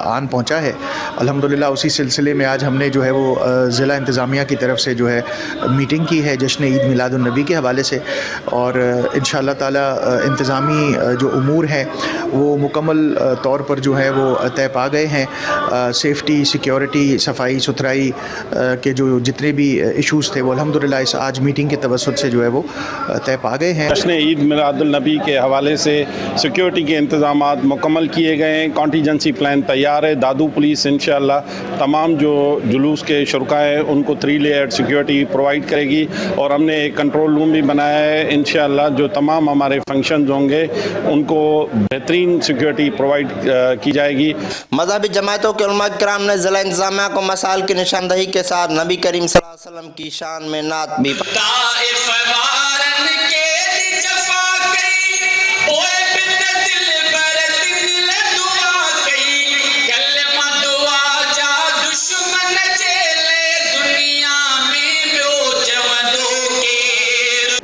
آن پہنچا ہے۔ الحمدللہ اسی سلسلے میں آج ہم نے جو ہے وہ ضلع انتظامیہ کی طرف سے جو ہے میٹنگ کی ہے جشن عید میلاد النبی کے حوالے سے، اور انشاءاللہ تعالی انتظامی جو امور ہیں وہ مکمل طور پر جو ہے وہ طے پا گئے ہیں۔ سیفٹی، سیکیورٹی، صفائی ستھرائی کے جو جتنے بھی ایشوز تھے وہ الحمدللہ اس آج میٹنگ کے توسط سے جو ہے وہ طے پا گئے ہیں۔ جشن عید میلاد النبی کے حوالے سے سیکیورٹی کے انتظامات مکمل کیے گئے ہیں، کانٹیجنسی پلان تیار ہے۔ دادو پولیس انشاءاللہ تمام جو جلوس کے شرکا ہیں ان کو 3 لیئر سیکیورٹی پرووائڈ کرے گی، اور ہم نے ایک کنٹرول روم بھی بنایا ہے۔ انشاءاللہ جو تمام ہمارے فنکشنز ہوں گے ان کو بہترین سیکیورٹی پرووائڈ کی جائے گی۔ مذہبی جماعتوں کے علماء کرام نے ضلع انتظامیہ کو مسائل کی نشاندہی کے ساتھ نبی کریم صلی اللہ علیہ وسلم کی شان میں نعت بھی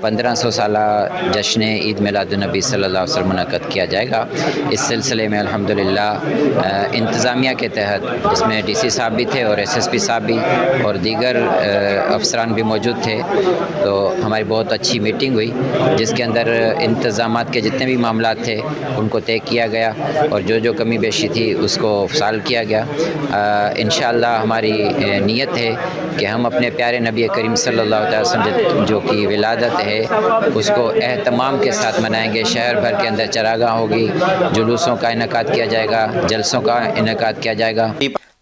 پندرہ 1500 سالہ جشن عید میلاد النبی صلی اللہ علیہ وسلم منعقد کیا جائے گا۔ اس سلسلے میں الحمدللہ انتظامیہ کے تحت جس میں ڈی سی صاحب بھی تھے اور ایس ایس پی صاحب بھی اور دیگر افسران بھی موجود تھے، تو ہماری بہت اچھی میٹنگ ہوئی جس کے اندر انتظامات کے جتنے بھی معاملات تھے ان کو طے کیا گیا اور جو کمی بیشی تھی اس کو سالو کیا گیا۔ انشاءاللہ ہماری نیت ہے کہ ہم اپنے پیارے نبی کریم صلی اللہ علیہ وسلم جو کی ولادت ہے اس کو اہتمام کے ساتھ منائیں گے۔ شہر بھر کے اندر چراگاہ ہوگی، جلوسوں کا انعقاد کیا جائے گا، جلسوں کا انعقاد کیا جائے گا۔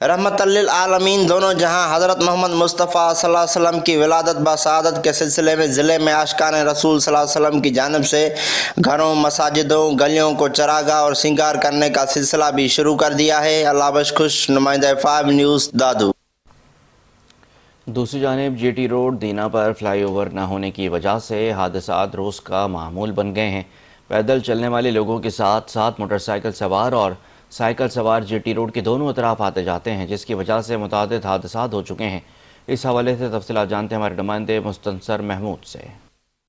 رحمت للعالمین دونوں جہاں حضرت محمد مصطفیٰ صلی اللہ علیہ وسلم کی ولادت بسعادت کے سلسلے میں ضلع میں عاشقان رسول صلی اللہ علیہ وسلم کی جانب سے گھروں، مساجدوں، گلیوں کو چراگاہ اور سنگار کرنے کا سلسلہ بھی شروع کر دیا ہے۔ اللہ بخش خوش، نمائندہ 5 نیوز دادو۔ دوسری جانب جی ٹی روڈ دینا پر فلائی اوور نہ ہونے کی وجہ سے حادثات روز کا معمول بن گئے ہیں۔ پیدل چلنے والے لوگوں کے ساتھ ساتھ موٹر سائیکل سوار اور سائیکل سوار جی ٹی روڈ کے دونوں اطراف آتے جاتے ہیں، جس کی وجہ سے متعدد حادثات ہو چکے ہیں۔ اس حوالے سے تفصیلات جانتے ہیں ہمارے نمائندے مستنصر محمود سے۔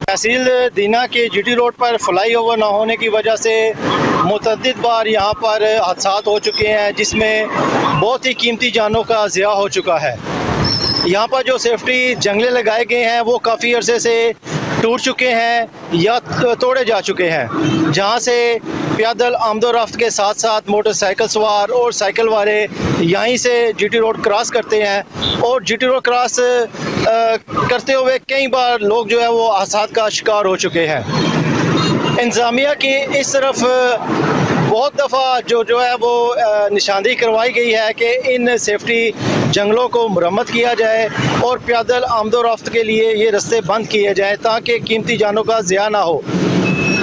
تحصیل دینا کے جی ٹی روڈ پر فلائی اوور نہ ہونے کی وجہ سے متعدد بار یہاں پر حادثات ہو چکے ہیں، جس میں بہت ہی قیمتی جانوں کا ضیاع ہو چکا ہے۔ یہاں پر جو سیفٹی جنگلے لگائے گئے ہیں وہ کافی عرصے سے ٹوٹ چکے ہیں یا توڑے جا چکے ہیں، جہاں سے پیدل آمد و رفت کے ساتھ ساتھ موٹر سائیکل سوار اور سائیکل والے یہیں سے جی ٹی روڈ کراس کرتے ہیں، اور جی ٹی روڈ کراس کرتے ہوئے کئی بار لوگ جو ہے وہ حادثات کا شکار ہو چکے ہیں۔ انتظامیہ کی اس طرف بہت دفعہ جو ہے وہ نشاندہی کروائی گئی ہے کہ ان سیفٹی جنگلوں کو مرمت کیا جائے اور پیدل آمد و رفت کے لیے یہ رستے بند کیے جائیں تاکہ قیمتی جانوں کا ضیاع نہ ہو۔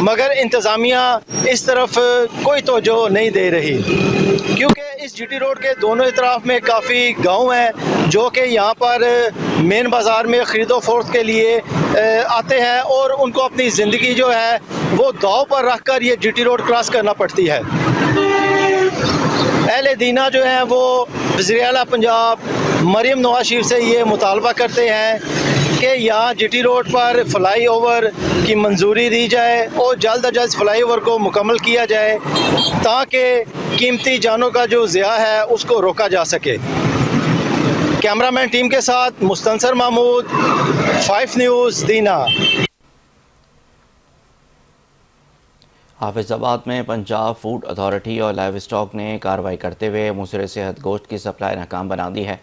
مگر انتظامیہ اس طرف کوئی توجہ نہیں دے رہی، کیونکہ اس جی ٹی روڈ کے دونوں اطراف میں کافی گاؤں ہیں جو کہ یہاں پر مین بازار میں خرید و فروخت کے لیے آتے ہیں، اور ان کو اپنی زندگی جو ہے وہ داؤ پر رکھ کر یہ جی ٹی روڈ کراس کرنا پڑتی ہے۔ اہل دینہ جو ہیں وہ وزیر اعلیٰ پنجاب مریم نواز شریف سے یہ مطالبہ کرتے ہیں کہ یہاں جی ٹی روڈ پر فلائی اوور کی منظوری دی جائے اور جلد از جلد فلائی اوور کو مکمل کیا جائے تاکہ قیمتی جانوں کا جو ضیاع ہے اس کو روکا جا سکے۔ کیمرہ مین ٹیم کے ساتھ مستنصر محمود، 5 نیوز دینہ۔ حافظ آباد میں پنجاب فوڈ اتھارٹی اور لائیو اسٹاک نے کارروائی کرتے ہوئے مضر صحت گوشت کی سپلائی ناکام بنا دی ہے۔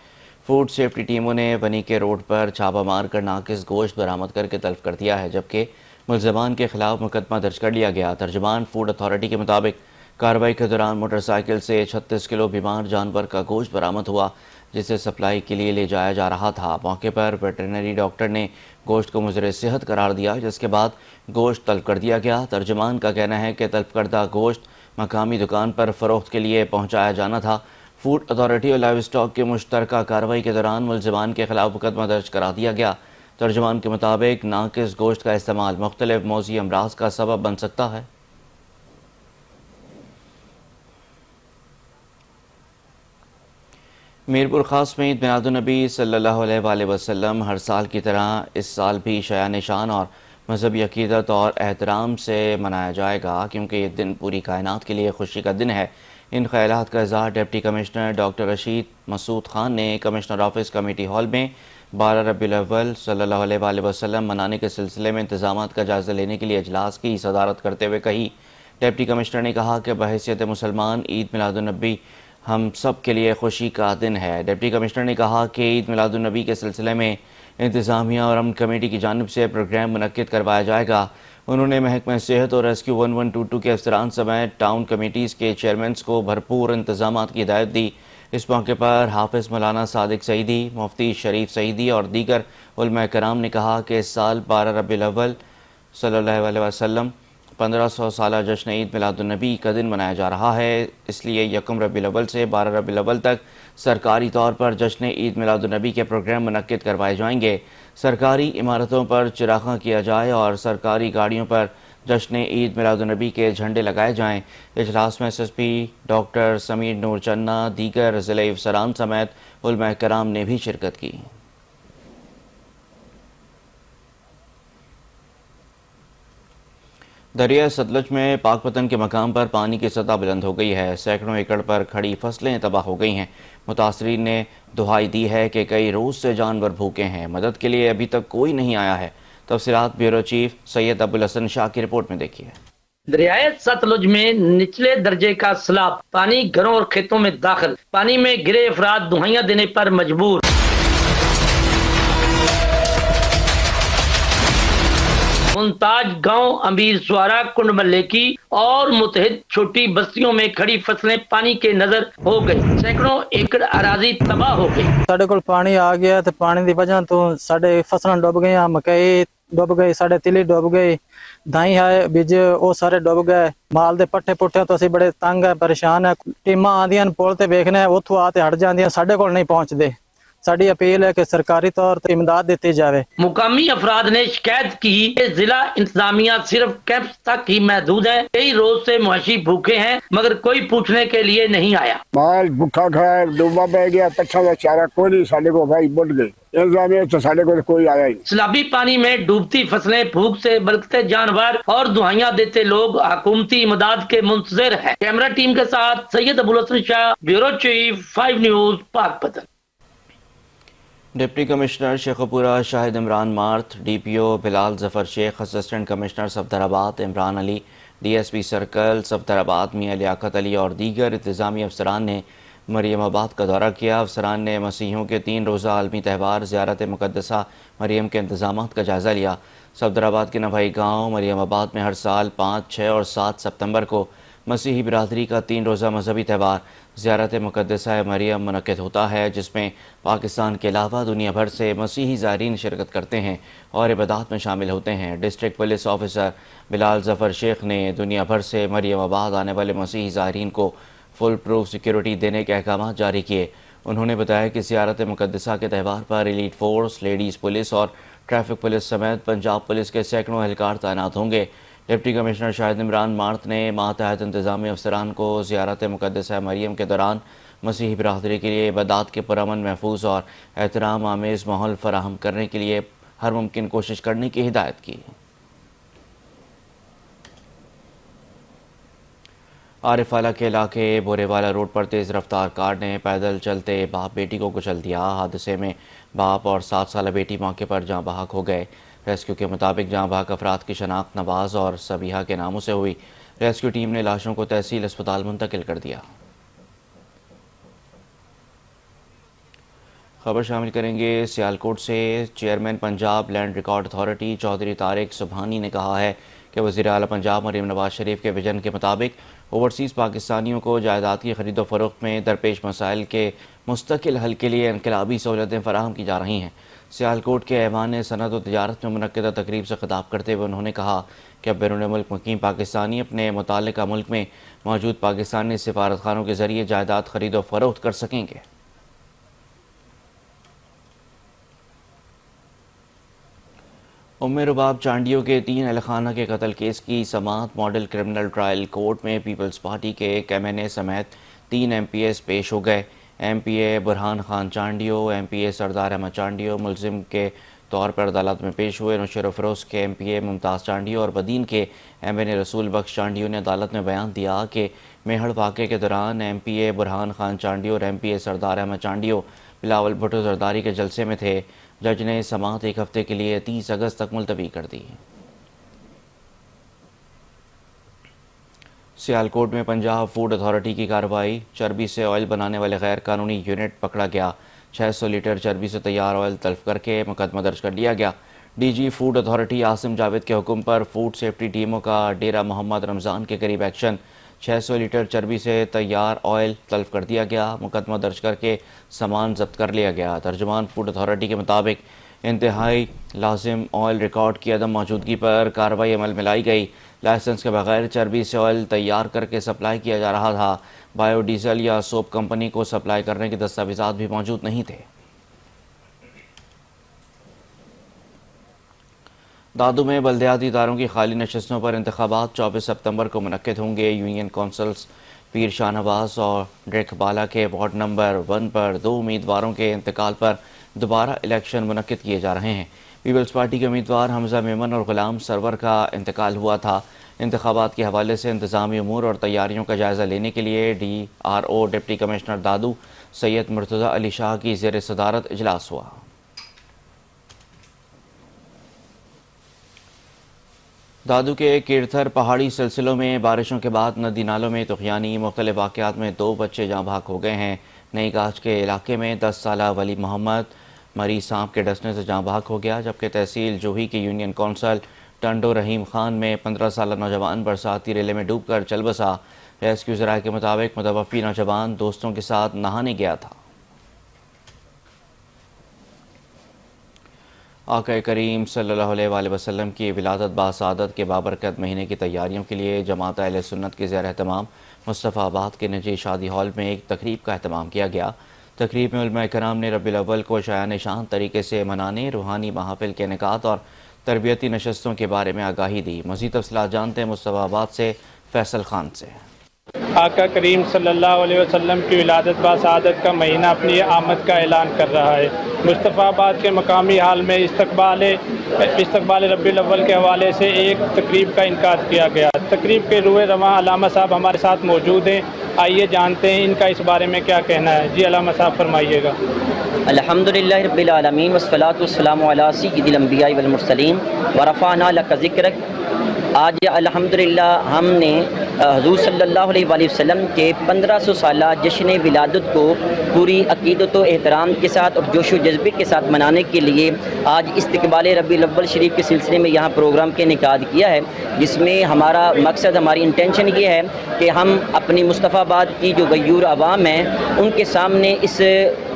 فوڈ سیفٹی ٹیموں نے بنی کے روڈ پر چھاپہ مار کر ناقص گوشت برآمد کر کے تلف کر دیا ہے، جبکہ ملزمان کے خلاف مقدمہ درج کر لیا گیا۔ ترجمان فوڈ اتھارٹی کے مطابق کارروائی کے دوران موٹر سائیکل سے 36 کلو بیمار جانور کا گوشت برآمد ہوا، جسے سپلائی کے لیے لے جایا جا رہا تھا۔ موقع پر ویٹرنری ڈاکٹر نے گوشت کو مضر صحت قرار دیا، جس کے بعد گوشت تلف کر دیا گیا۔ ترجمان کا کہنا ہے کہ تلف کردہ گوشت مقامی دکان پر فروخت کے لیے پہنچایا جانا تھا۔ فوڈ اتھارٹی اور لائیو اسٹاک کی مشترکہ کارروائی کے دوران ملزمان کے خلاف مقدمہ درج کرا دیا گیا۔ ترجمان کے مطابق ناقص گوشت کا استعمال مختلف موذی امراض کا سبب بن سکتا ہے۔ میرپور خاص میں عید میلاد النبی صلی اللہ علیہ وآلہ وسلم ہر سال کی طرح اس سال بھی شایان شان اور مذہبی عقیدت اور احترام سے منایا جائے گا، کیونکہ یہ دن پوری کائنات کے لیے خوشی کا دن ہے۔ ان خیالات کا اظہار ڈپٹی کمشنر ڈاکٹر رشید مسعود خان نے کمشنر آفس کمیٹی ہال میں 12 ربیع الاول صلی اللہ علیہ وآلہ وسلم منانے کے سلسلے میں انتظامات کا جائزہ لینے کے لیے اجلاس کی صدارت کرتے ہوئے کہی۔ ڈپٹی کمشنر نے کہا کہ بحیثیت مسلمان عید میلاد النبی ہم سب کے لیے خوشی کا دن ہے۔ ڈپٹی کمشنر نے کہا کہ عید میلاد النبی کے سلسلے میں انتظامیہ اور امن کمیٹی کی جانب سے پروگرام منعقد کروایا جائے گا۔ انہوں نے محکمہ صحت اور ریسکیو 1122 کے افسران سمیت ٹاؤن کمیٹیز کے چیئرمینز کو بھرپور انتظامات کی ہدایت دی۔ اس موقع پر حافظ مولانا صادق سعیدی، مفتی شریف سعیدی اور دیگر علماء کرام نے کہا کہ اس سال 12 ربیع الاول صلی اللہ علیہ وسلم 1500 سالہ جشن عید میلاد النبی کا دن منایا جا رہا ہے، اس لیے 1 ربیع الاول سے 12 ربیع الاول تک سرکاری طور پر جشن عید میلاد النبی کے پروگرام منعقد کروائے جائیں گے۔ سرکاری عمارتوں پر چراغاں کیا جائے اور سرکاری گاڑیوں پر جشن عید میلاد النبی کے جھنڈے لگائے جائیں۔ اجلاس میں S S P doctor Sameer Noor Channa, دیگر ضلعی افسران سمیت علماء کرام نے بھی شرکت کی۔ دریا ستلج میں پاک پتن کے مقام پر پانی کی سطح بلند ہو گئی ہے، سینکڑوں ایکڑ پر کھڑی فصلیں تباہ ہو گئی ہیں۔ متاثرین نے دہائی دی ہے کہ کئی روز سے جانور بھوکے ہیں، مدد کے لیے ابھی تک کوئی نہیں آیا ہے۔ تفصیلات بیورو چیف سید ابوالحسن شاہ کی رپورٹ میں دیکھیے۔ دریائے ستلج میں نچلے درجے کا سیلاب، پانی گھروں اور کھیتوں میں داخل، پانی میں گرے افراد دہائیاں دینے پر مجبور۔ منتاج گاؤں، امیر سوارا، کنڈ ملے کی اور متحد چھوٹی بستیوں میں کھڑی فصلیں پانی کے نظر ہو گئی، سینکڑوں ایکڑ اراضی تباہ ہو گئی۔ ساڈے کول پانی آ گیا تے پانی دی وجہ تو ساڈے فصلاں ڈوب گئیاں، مکئی ڈوب گئی، ساڈے تلی ڈوب گئی، دھائی ہے بیج وہ سارے ڈوب گئے، مال دے پٹھے پٹھے تو اسی بڑے تنگ ہے، پریشان ہے۔ ٹیماں آندیاں پول تے ویکھنے اوتھوں آ تے ہٹ جاندیاں، ساڈے کول نہیں پہنچدے۔ ساری اپیل ہے کہ سرکاری طور پر امداد دیتی جاوے۔ مقامی افراد نے شکایت کی کہ ضلع انتظامیہ صرف کیمپس تک ہی محدود ہے، کئی روز سے معاشی بھوکے ہیں مگر کوئی پوچھنے کے لیے نہیں آیا۔ مال بھوکا کھایا، ڈوبا بہ گیا، کچھا کا چارہ کوئی نہیں، سارے کو بھائی بڑھ گئے، انتظامیہ تو سارے کو کوئی آیا ہی نہیں۔ سیلابی پانی میں ڈوبتی فصلیں، بھوک سے بلکتے جانور اور دہائیاں دیتے لوگ حکومتی امداد کے منتظر ہیں۔ کیمرہ ٹیم کے ساتھ Syed Abulhassan Shah, bureau chief, 5 news, Pak Pattan. Deputy commissioner Sheikhupura Shahid Imran Marth, D P O Bilal Zafar Sheikh, assistant commissioner Safdarabad Imran Ali, D S P circle Safdarabad Mian Liaqat علی اور دیگر انتظامی افسران نے مریم آباد کا دورہ کیا۔ افسران نے مسیحیوں کے 3 روزہ عالمی تہوار زیارت مقدسہ مریم کے انتظامات کا جائزہ لیا۔ صفدرآباد کے نوائی گاؤں مریم آباد میں ہر سال 5، 6 اور 7 ستمبر کو मसीही बिरादरी का 3 रोज़ा मजहबी त्यौहार ज़ियारत मुक़द्दसा मरियम मुनक़्क़िद होता है, जिसमें पाकिस्तान के अलावा दुनिया भर से मसीही ज़ायरीन शिरकत करते हैं और इबादत में शामिल होते हैं। District police officer Bilal Zafar Sheikh ने दुनिया भर से मरियम आबाद आने वाले मसीही ज़ायरीन को फुल प्रूफ सिक्योरिटी देने के अहकाम जारी किए। उन्होंने बताया कि ज़ियारत मुक़द्दसा के त्यौहार पर एलीट फोर्स, लेडीज़ पुलिस और ट्रैफिक पुलिस समेत पंजाब पुलिस के सैकड़ों एहलकार तैनात होंगे। डिप्टी कमिश्नर शाहिद इमरान मार्त ने मातहत इंतज़ामी अफसरान को ज़ियारत मुक़द्दसा मरियम के दौरान मसीही बिरादरी के लिए इबादत के पुरअमन, महफूज और एहतराम आमेज़ माहौल फराहम करने के लिए हर मुमकिन कोशिश करने की हिदायत की। आरिफाला के इलाके बोरेवाला रोड पर तेज़ रफ्तार कार ने पैदल चलते बाप बेटी को कुचल दिया। हादसे में बाप और 7 साल बेटी मौके पर जाँ बहक हो गए। रेस्क्यू के मुताबिक जाँ बहक अफराद की शनाख्त नवाज और सबीहा के नामों से हुई। रेस्क्यू टीम ने लाशों को तहसील अस्पताल मुंतकिल कर दिया। खबर शामिल करेंगे सियालकोट से। Chairman Punjab land record authority Chaudhry Tariq Subhani ने कहा है कि वज़ीर आला पंजाब मरीम नवाज शरीफ के विजन के मुताबिक ओवरसीज़ पाकिस्तानियों को जायदाद की खरीदो फरोख्त में दरपेश मसाइल के मुस्तकिल हल के लिए इनकलाबी सहूलतें फराहम की जा रही हैं। सियालकोट के ऐवान सनअत व तिजारत में मुनक्किदा तकरीब से खिताब करते हुए उन्होंने कहा कि अब बैरून मुल्क मुकीम पाकिस्तानी अपने मुताल्लिका मुल्क में मौजूद पाकिस्तानी सिफारतखानों के ज़रिए जायदाद खरीदो फरोख्त कर सकेंगे। उम्मे रुबाब चांडियों के 3 अहलखाना के कत्ल केस की समाअत मॉडल क्रिमिनल ट्रायल कोर्ट में पीपल्स पार्टी के एक MNA समेत 3 MPs पेश हो गए। MPA बुरहान खान चांडियो, MPA सरदार अहमद चांडियो मुलजिम के तौर पर अदालत में पेश हुए। नुशर फरोज के MPA मुमताज़ चांडियो और बदीन के MNA रसूल बख्श चांडियो ने अदालत में बयान दिया कि मेहड़ वाक़े के दौरान MPA बुरहान खान चांडियो और MPA सरदार अहमद चांडियो बिलावल भुट्टो जरदारी के जलसे में थे। जज ने समाअत 1 हफ्ते के लिए 30 अगस्त तक मुलतवी कर दी। सियालकोट में पंजाब फूड अथॉरिटी की कार्रवाई। चर्बी से ऑयल बनाने वाले गैर कानूनी यूनिट पकड़ा गया। 600 लीटर चर्बी से तैयार ऑयल तल्फ करके मुकदमा दर्ज कर लिया गया। DG food authority Asim Javed के हुक्म पर फूड सेफ्टी टीमों का डेरा मोहम्मद रमज़ान के करीब एक्शन। 600 लीटर चर्बी से तैयार ऑयल तल्फ कर दिया गया। मुकदमा दर्ज करके सामान जब्त कर लिया गया। तर्जुमान फूड अथॉरिटी के मुताबिक इंतहाई लाजिम ऑयल रिकॉर्ड की अदम मौजूदगी पर कार्रवाई अमल में लाई गई। लाइसेंस के बगैर चर्बी से ऑयल तैयार करके सप्लाई किया जा रहा था। बायोडीजल या सोप कंपनी को सप्लाई करने के दस्तावेजात भी मौजूद नहीं थे। दादू में बल्दियाती इदारों की खाली नशस्तों पर इंतखाबात 24 सितंबर को मुनक्किद होंगे। यूनियन कौंसल्स पीर शाहनवाज और ड्रेकबाला के वार्ड नंबर 1 पर 2 उम्मीदवारों के इंतकाल पर दोबारा इलेक्शन मुनक्किद किए जा रहे हैं। पीपल्स पार्टी के उम्मीदवार हमजा मेमन और गुलाम सरवर का इंतकाल हुआ था। इंतखाबात के हवाले से इंतजामी उमूर और तैयारियों का जायज़ा लेने के लिए DRO डिप्टी कमिश्नर दादू सैयद मुर्तज़ा अली शाह की ज़ेर सदारत इजलास हुआ। दादू के कीरथर पहाड़ी सिलसिलों में बारिशों के बाद नदी नालों में तुग़यानी मुख्तलिफ वाक़यात में 2 बच्चे जाँ बहक हो गए हैं। नई गाज के इलाके में 10 साला वली मोहम्मद मरी सांप के डसने से जाँ बहक हो गया, जबकि तहसील जोही की यूनियन कौंसल टंडो रहीम खान में 15 साला नौजवान बरसाती रेले में डूबकर चल बसा। रेस्क्यू ज़राए के मुताबिक मुतवफ़्फ़ी नौजवान दोस्तों के साथ नहाने गया था। आक़ा करीम सल्लल्लाहु अलैहि वसल्लम की विलादत बासादत के बाबरकत महीने की तैयारियों के लिए जमात अहले सुन्नत के ज़ेर एहतमाम मुस्तफ़ाबाद के निजी शादी हॉल में एक तकरीब का एहतमाम किया गया। तकरीब में उलमा कराम ने रबीउल अव्वल को शायान शान तरीके से मनाने, रूहानी महफिल के इनेकात और तरबियती नशस्तों के बारे में आगाही दी। मज़ीद तफ़सीलात जानते हैं मुस्तफ़ाबाद से फैसल खान से। आका करीम सल्लल्लाहु अलैहि वसल्लम की विलादत बासादत का महीना अपनी आमद का ऐलान कर रहा है। मुस्तफ़ाबाद के मकामी हाल में इस्तकबाल रबीउल अव्वल के हवाले से एक तकरीब का इनकाद किया गया। तकरीब के रूए रवां अलामा साहब हमारे साथ मौजूद हैं। आइए जानते हैं इनका इस बारे में क्या कहना है। जी अलामा साहब फरमाइएगा। अल्हम्दुलिल्लाहि रब्बिल आलमीन वस्सलातु वस्सलामु अला सय्यिदिल अंबिया'i वल मुरसलीन व रफ़अना लका ज़िक्रक। आज अल्हम्दुलिल्लाह हमने حضور صلی اللہ علیہ وآلہ وسلم کے 1500 سالہ جشن ولادت کو پوری عقیدت و احترام کے ساتھ اور جوش و جذبے کے ساتھ منانے کے لیے آج استقبال ربیع الاول شریف کے سلسلے میں یہاں پروگرام کا انعقاد کیا ہے، جس میں ہمارا مقصد، ہماری انٹینشن یہ ہے کہ ہم اپنی مصطفیٰ آباد کی جو غیور عوام ہیں ان کے سامنے اس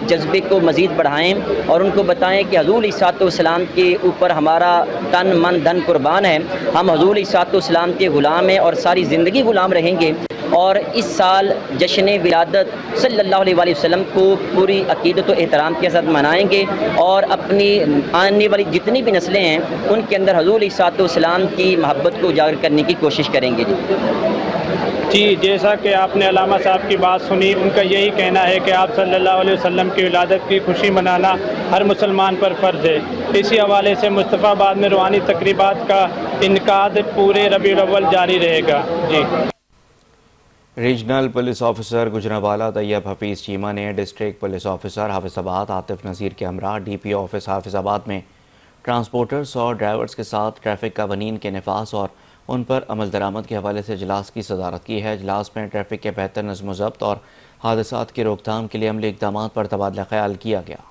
جذبے کو مزید بڑھائیں اور ان کو بتائیں کہ حضور علیہ السلام کے اوپر ہمارا تن من دھن قربان ہے، ہم حضور علیہ السلام کے غلام ہیں اور ساری زندگی غلام رہیں گے، اور اس سال جشن ولادت صلی اللہ علیہ وآلہ وسلم کو پوری عقیدت و احترام کے ساتھ منائیں گے اور اپنی آنے والی جتنی بھی نسلیں ہیں ان کے اندر حضور علیہ السلام کی محبت کو اجاگر کرنے کی کوشش کریں گے۔ جی، جیسا کہ آپ نے علامہ صاحب کی بات سنی، ان کا یہی کہنا ہے کہ آپ صلی اللہ علیہ وسلم کی ولادت کی خوشی منانا ہر مسلمان پر فرض ہے۔ اسی حوالے سے مصطفیٰ آباد میں روحانی تقریبات کا انعقاد پورے ربیع الاول جاری رہے گا۔ جی، ریجنل پولیس آفیسر گجرانوالہ طیب حفیظ چیمہ نے ڈسٹرکٹ پولیس آفیسر حافظ آباد عاطف نذیر کے ہمراہ ڈی پی او آفس حافظ آباد میں ٹرانسپورٹرز اور ڈرائیورز کے ساتھ ٹریفک قوانین کے نفاذ اور ان پر عمل درآمد کے حوالے سے اجلاس کی صدارت کی ہے۔ اجلاس میں ٹریفک کے بہتر نظم و ضبط اور حادثات کی روک تھام کے لیے عملی اقدامات پر تبادلہ خیال کیا گیا۔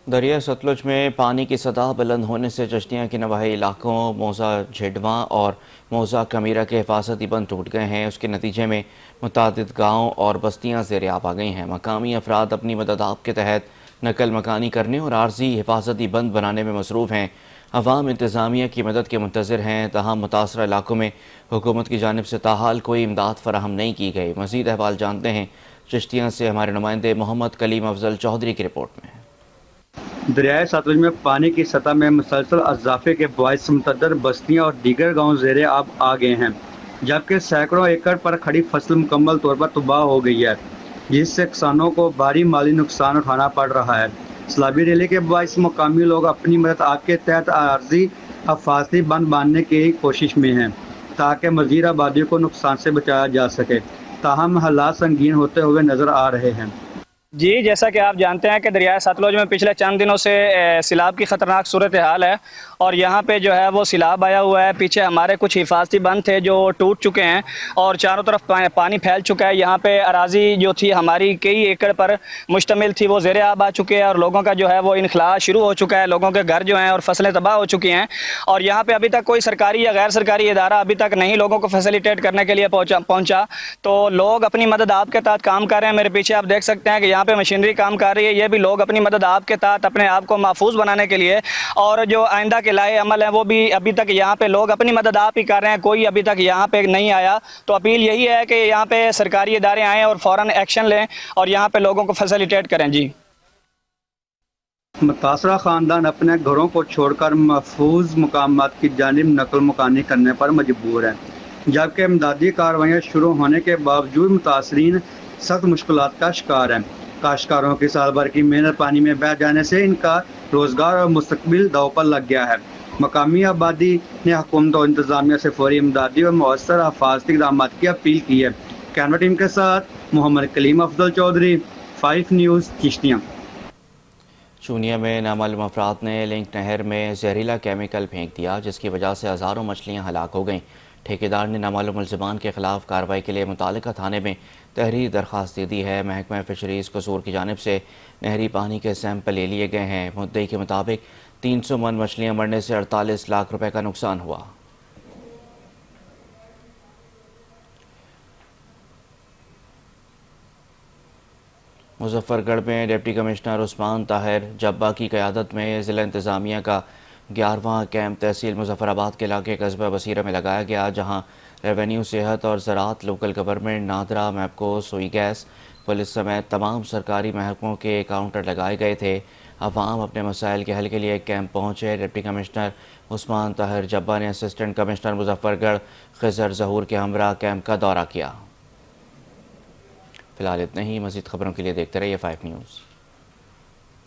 دریا ستلج میں پانی کی سطح بلند ہونے سے چشتیاں کے نواحی علاقوں موزہ جھڈواں اور موزہ کمیرہ کے حفاظتی بند ٹوٹ گئے ہیں۔ اس کے نتیجے میں متعدد گاؤں اور بستیاں زیر آب آ گئی ہیں۔ مقامی افراد اپنی مدد آپ کے تحت نقل مکانی کرنے اور عارضی حفاظتی بند بنانے میں مصروف ہیں۔ عوام انتظامیہ کی مدد کے منتظر ہیں، تاہم متاثرہ علاقوں میں حکومت کی جانب سے تاحال کوئی امداد فراہم نہیں کی گئی۔ مزید احوال جانتے ہیں چشتیاں سے ہمارے نمائندے محمد کلیم افضل چودھری کی رپورٹ میں۔ دریائے ساتلج میں پانی کی سطح میں مسلسل اضافے کے باعث متعدد بستیاں اور دیگر گاؤں زیر آب آ گئے ہیں، جبکہ سینکڑوں ایکڑ پر کھڑی فصل مکمل طور پر تباہ ہو گئی ہے، جس سے کسانوں کو بھاری مالی نقصان اٹھانا پڑ رہا ہے۔ سیلابی ریلے کے باعث مقامی لوگ اپنی مدد آپ کے تحت عارضی حفاظتی بند باندھنے کی کوشش میں ہیں تاکہ مزید آبادی کو نقصان سے بچایا جا سکے، تاہم حالات سنگین ہوتے ہوئے نظر آ رہے ہیں۔ جی، جیسا کہ آپ جانتے ہیں کہ دریائے ساتلج میں پچھلے چند دنوں سے سیلاب کی خطرناک صورتحال ہے اور یہاں پہ جو ہے وہ سیلاب آیا ہوا ہے۔ پیچھے ہمارے کچھ حفاظتی بند تھے جو ٹوٹ چکے ہیں اور چاروں طرف پانی پھیل چکا ہے۔ یہاں پہ اراضی جو تھی ہماری کئی ایکڑ پر مشتمل تھی وہ زیر آب آ چکے ہیں اور لوگوں کا جو ہے وہ انخلاء شروع ہو چکا ہے، لوگوں کے گھر جو ہیں اور فصلیں تباہ ہو چکی ہیں، اور یہاں پہ ابھی تک کوئی سرکاری یا غیر سرکاری ادارہ ابھی تک نہیں لوگوں کو فیسیلیٹیٹ کرنے کے لیے پہنچا، تو لوگ اپنی مدد آپ کے تحت کام کر رہے ہیں۔ میرے پیچھے آپ دیکھ سکتے ہیں کہ یہاں پہ مشینری کام کر رہی ہے، یہ بھی لوگ اپنی مدد آپ کے تحت اپنے آپ کو محفوظ بنانے کے لیے، اور جو آئندہ کے لائے عمل ہیں وہ بھی ابھی تک یہاں پہ لوگ اپنی مدد آپ ہی کر رہے ہیں، کوئی ابھی تک یہاں پہ نہیں آیا۔ تو اپیل یہی ہے کہ یہاں پہ سرکاری ادارے آئیں اور فوراً ایکشن لیں اور یہاں پہ لوگوں کو فیسیلیٹیٹ کریں۔ جی، متاثرہ خاندان اپنے گھروں کو چھوڑ کر محفوظ مقامات کی جانب نقل مکانی کرنے پر مجبور ہیں، جبکہ امدادی کارروائیاں شروع ہونے کے باوجود متاثرین سخت مشکلات کا شکار ہیں۔ کاشتکاروں کی سال بھر کی محنت پانی میں بہہ جانے سے ان کا روزگار اور مستقبل داؤ پر لگ گیا ہے۔ مقامی آبادی نے حکومت اور انتظامیہ سے فوری امدادی اور مؤثر حفاظتی اقدامات کی اپیل کی ہے۔ کیمرہ ٹیم کے ساتھ محمد کلیم افضل چودھری، 5 نیوز، چشتیاں۔ چونیا میں نامعلوم افراد نے لنک نہر میں زہریلا کیمیکل پھینک دیا، جس کی وجہ سے ہزاروں مچھلیاں ہلاک ہو گئیں۔ ٹھیکیدار نے نامعلوم ملزمان کے خلاف کارروائی کے لیے متعلقہ تھانے میں تحریری درخواست دے دی ہے۔ محکمہ فشریز قصور کی جانب سے نہری پانی کے سیمپل لے لیے گئے ہیں۔ مدعی کے مطابق 300 من مچھلیاں مرنے سے 48 لاکھ روپے کا نقصان ہوا۔ مظفر گڑھ میں ڈپٹی کمشنر عثمان طاہر جبہ کی قیادت میں ضلع انتظامیہ کا 11واں کیمپ تحصیل مظفر آباد کے علاقے قصبہ بصیرہ میں لگایا گیا، جہاں ریونیو، صحت اور زراعت، لوکل گورنمنٹ، نادرا، میپکو، سوئی گیس، پولیس سمیت تمام سرکاری محکموں کے کاؤنٹر لگائے گئے تھے۔ عوام اپنے مسائل کے حل کے لیے کیمپ پہنچے۔ ڈپٹی کمشنر عثمان طاہر جبہ نے اسسٹنٹ کمشنر مظفر گڑھ خضر ظہور کے ہمراہ کیمپ کا دورہ کیا۔ فی الحال اتنا ہی، مزید خبروں کے لیے دیکھتے رہیے 5 نیوز۔